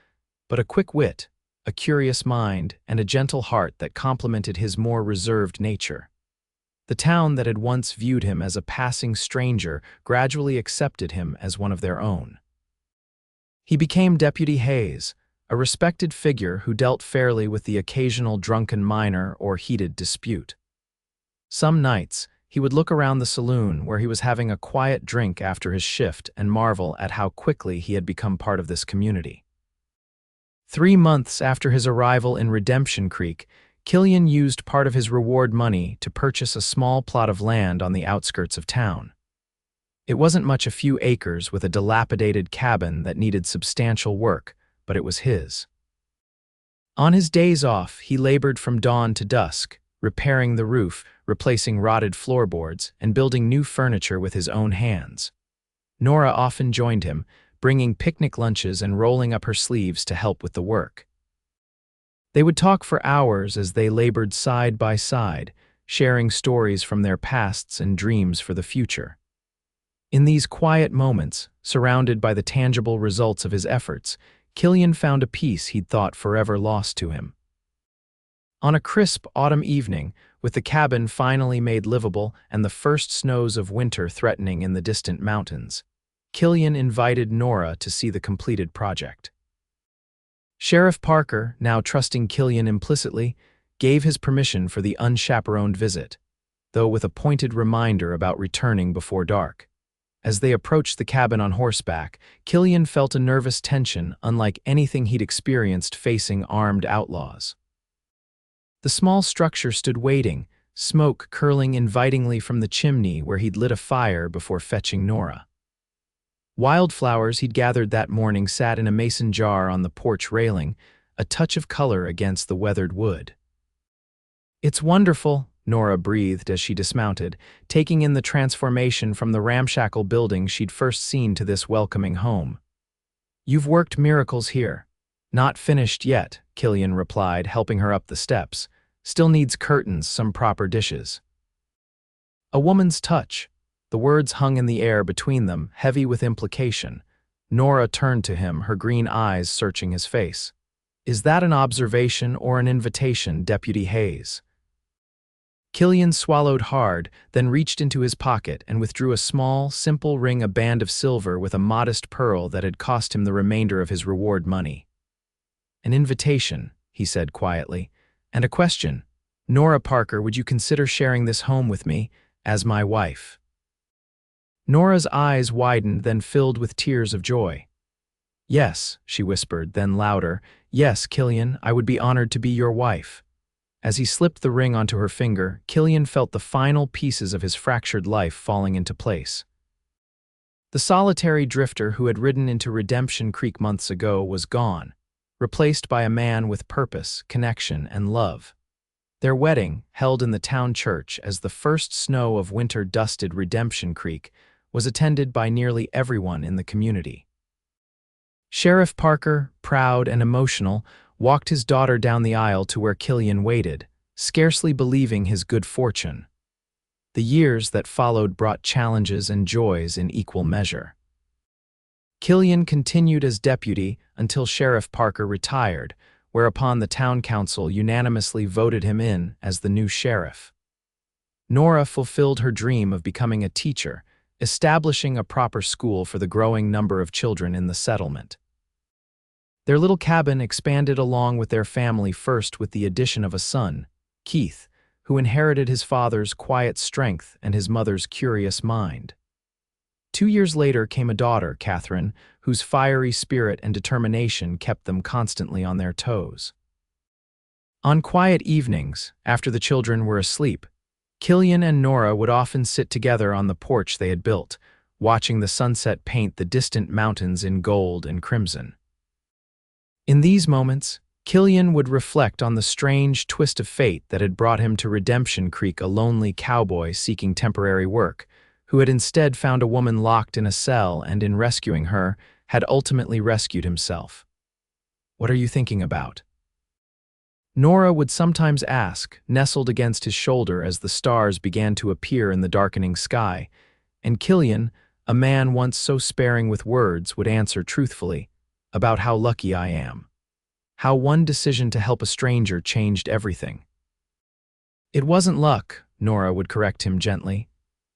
but a quick wit, a curious mind, and a gentle heart that complemented his more reserved nature. The town that had once viewed him as a passing stranger gradually accepted him as one of their own. He became Deputy Hayes, a respected figure who dealt fairly with the occasional drunken miner or heated dispute. Some nights, he would look around the saloon where he was having a quiet drink after his shift and marvel at how quickly he had become part of this community. 3 months after his arrival in Redemption Creek, Killian used part of his reward money to purchase a small plot of land on the outskirts of town. It wasn't much, a few acres with a dilapidated cabin that needed substantial work, but it was his. On his days off, he labored from dawn to dusk, repairing the roof, replacing rotted floorboards, and building new furniture with his own hands. Nora often joined him, bringing picnic lunches and rolling up her sleeves to help with the work. They would talk for hours as they labored side by side, sharing stories from their pasts and dreams for the future. In these quiet moments, surrounded by the tangible results of his efforts, Killian found a peace he'd thought forever lost to him. On a crisp autumn evening, with the cabin finally made livable and the first snows of winter threatening in the distant mountains, Killian invited Nora to see the completed project. Sheriff Parker, now trusting Killian implicitly, gave his permission for the unchaperoned visit, though with a pointed reminder about returning before dark. As they approached the cabin on horseback, Killian felt a nervous tension unlike anything he'd experienced facing armed outlaws. The small structure stood waiting, smoke curling invitingly from the chimney where he'd lit a fire before fetching Nora. Wildflowers he'd gathered that morning sat in a mason jar on the porch railing, a touch of color against the weathered wood. "It's wonderful," Nora breathed as she dismounted, taking in the transformation from the ramshackle building she'd first seen to this welcoming home. "You've worked miracles here." "Not finished yet," Killian replied, helping her up the steps. "Still needs curtains, some proper dishes." A woman's touch. The words hung in the air between them, heavy with implication. Nora turned to him, her green eyes searching his face. "Is that an observation or an invitation, Deputy Hayes?" Killian swallowed hard, then reached into his pocket and withdrew a small, simple ring, a band of silver with a modest pearl that had cost him the remainder of his reward money. "An invitation," he said quietly, "and a question. Nora Parker, would you consider sharing this home with me as my wife?" Nora's eyes widened, then filled with tears of joy. "Yes," she whispered, then louder, "Yes, Killian, I would be honored to be your wife." As he slipped the ring onto her finger, Killian felt the final pieces of his fractured life falling into place. The solitary drifter who had ridden into Redemption Creek months ago was gone, replaced by a man with purpose, connection, and love. Their wedding, held in the town church as the first snow of winter dusted Redemption Creek, was attended by nearly everyone in the community. Sheriff Parker, proud and emotional, walked his daughter down the aisle to where Killian waited, scarcely believing his good fortune. The years that followed brought challenges and joys in equal measure. Killian continued as deputy until Sheriff Parker retired, whereupon the town council unanimously voted him in as the new sheriff. Nora fulfilled her dream of becoming a teacher, establishing a proper school for the growing number of children in the settlement. Their little cabin expanded along with their family, first with the addition of a son, Keith, who inherited his father's quiet strength and his mother's curious mind. 2 years later came a daughter, Catherine, whose fiery spirit and determination kept them constantly on their toes. On quiet evenings, after the children were asleep, Killian and Nora would often sit together on the porch they had built, watching the sunset paint the distant mountains in gold and crimson. In these moments, Killian would reflect on the strange twist of fate that had brought him to Redemption Creek, a lonely cowboy seeking temporary work, who had instead found a woman locked in a cell and, in rescuing her, had ultimately rescued himself. "What are you thinking about?" Nora would sometimes ask, nestled against his shoulder as the stars began to appear in the darkening sky, and Killian, a man once so sparing with words, would answer truthfully, "About how lucky I am. How one decision to help a stranger changed everything." "It wasn't luck," Nora would correct him gently.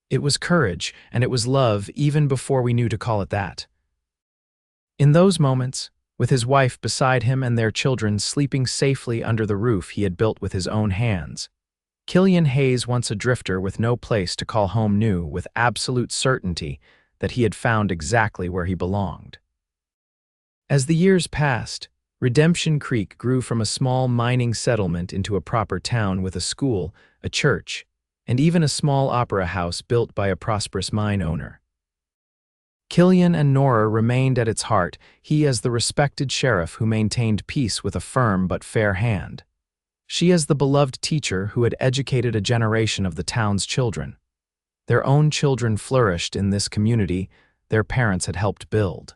"It was courage, and it was love even before we knew to call it that." In those moments, with his wife beside him and their children sleeping safely under the roof he had built with his own hands, Killian Hayes, once a drifter with no place to call home, knew with absolute certainty that he had found exactly where he belonged. As the years passed, Redemption Creek grew from a small mining settlement into a proper town with a school, a church, and even a small opera house built by a prosperous mine owner. Killian and Nora remained at its heart, he as the respected sheriff who maintained peace with a firm but fair hand. She as the beloved teacher who had educated a generation of the town's children. Their own children flourished in this community their parents had helped build.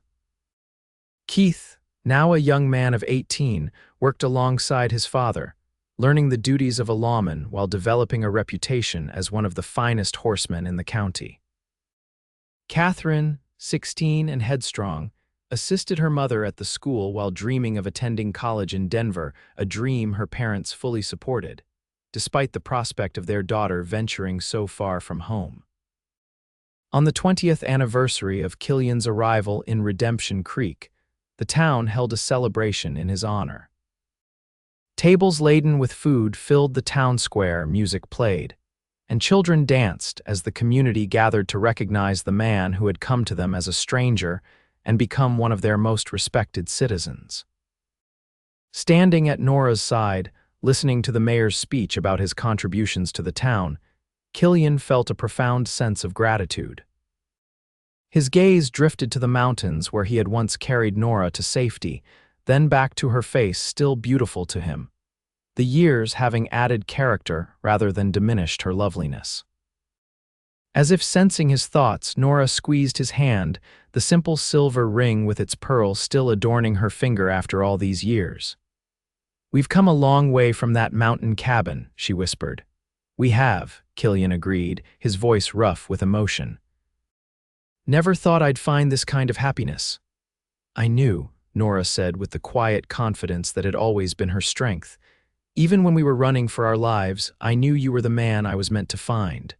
Keith, now a young man of 18, worked alongside his father, learning the duties of a lawman while developing a reputation as one of the finest horsemen in the county. Catherine, 16 and headstrong, assisted her mother at the school while dreaming of attending college in Denver, a dream her parents fully supported, despite the prospect of their daughter venturing so far from home. On the 20th anniversary of Killian's arrival in Redemption Creek, the town held a celebration in his honor. Tables laden with food filled the town square, music played, and children danced as the community gathered to recognize the man who had come to them as a stranger and become one of their most respected citizens. Standing at Nora's side, listening to the mayor's speech about his contributions to the town, Killian felt a profound sense of gratitude. His gaze drifted to the mountains where he had once carried Nora to safety, then back to her face still beautiful to him, the years having added character rather than diminished her loveliness. As if sensing his thoughts, Nora squeezed his hand, the simple silver ring with its pearl still adorning her finger after all these years. "We've come a long way from that mountain cabin," she whispered. "We have," Killian agreed, his voice rough with emotion. "Never thought I'd find this kind of happiness." "I knew," Nora said with the quiet confidence that had always been her strength. "Even when we were running for our lives, I knew you were the man I was meant to find."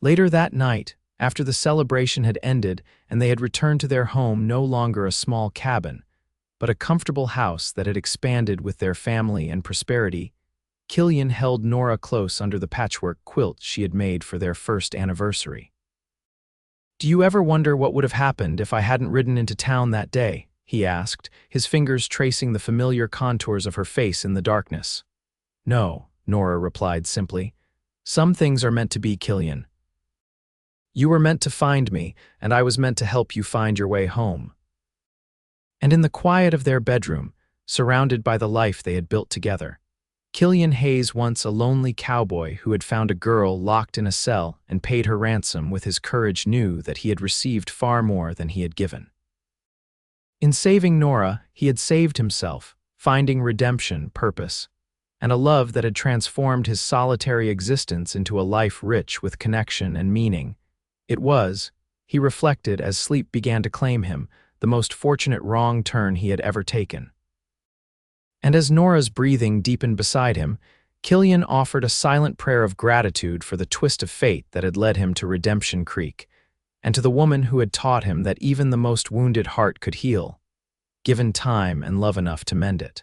Later that night, after the celebration had ended and they had returned to their home, no longer a small cabin, but a comfortable house that had expanded with their family and prosperity, Killian held Nora close under the patchwork quilt she had made for their first anniversary. "Do you ever wonder what would have happened if I hadn't ridden into town that day?" he asked, his fingers tracing the familiar contours of her face in the darkness. "No," Nora replied simply. "Some things are meant to be, Killian. You were meant to find me, and I was meant to help you find your way home." And in the quiet of their bedroom, surrounded by the life they had built together, Killian Hayes, once a lonely cowboy who had found a girl locked in a cell and paid her ransom with his courage, knew that he had received far more than he had given. In saving Nora, he had saved himself, finding redemption, purpose, and a love that had transformed his solitary existence into a life rich with connection and meaning. It was, he reflected as sleep began to claim him, the most fortunate wrong turn he had ever taken. And as Nora's breathing deepened beside him, Killian offered a silent prayer of gratitude for the twist of fate that had led him to Redemption Creek, and to the woman who had taught him that even the most wounded heart could heal, given time and love enough to mend it.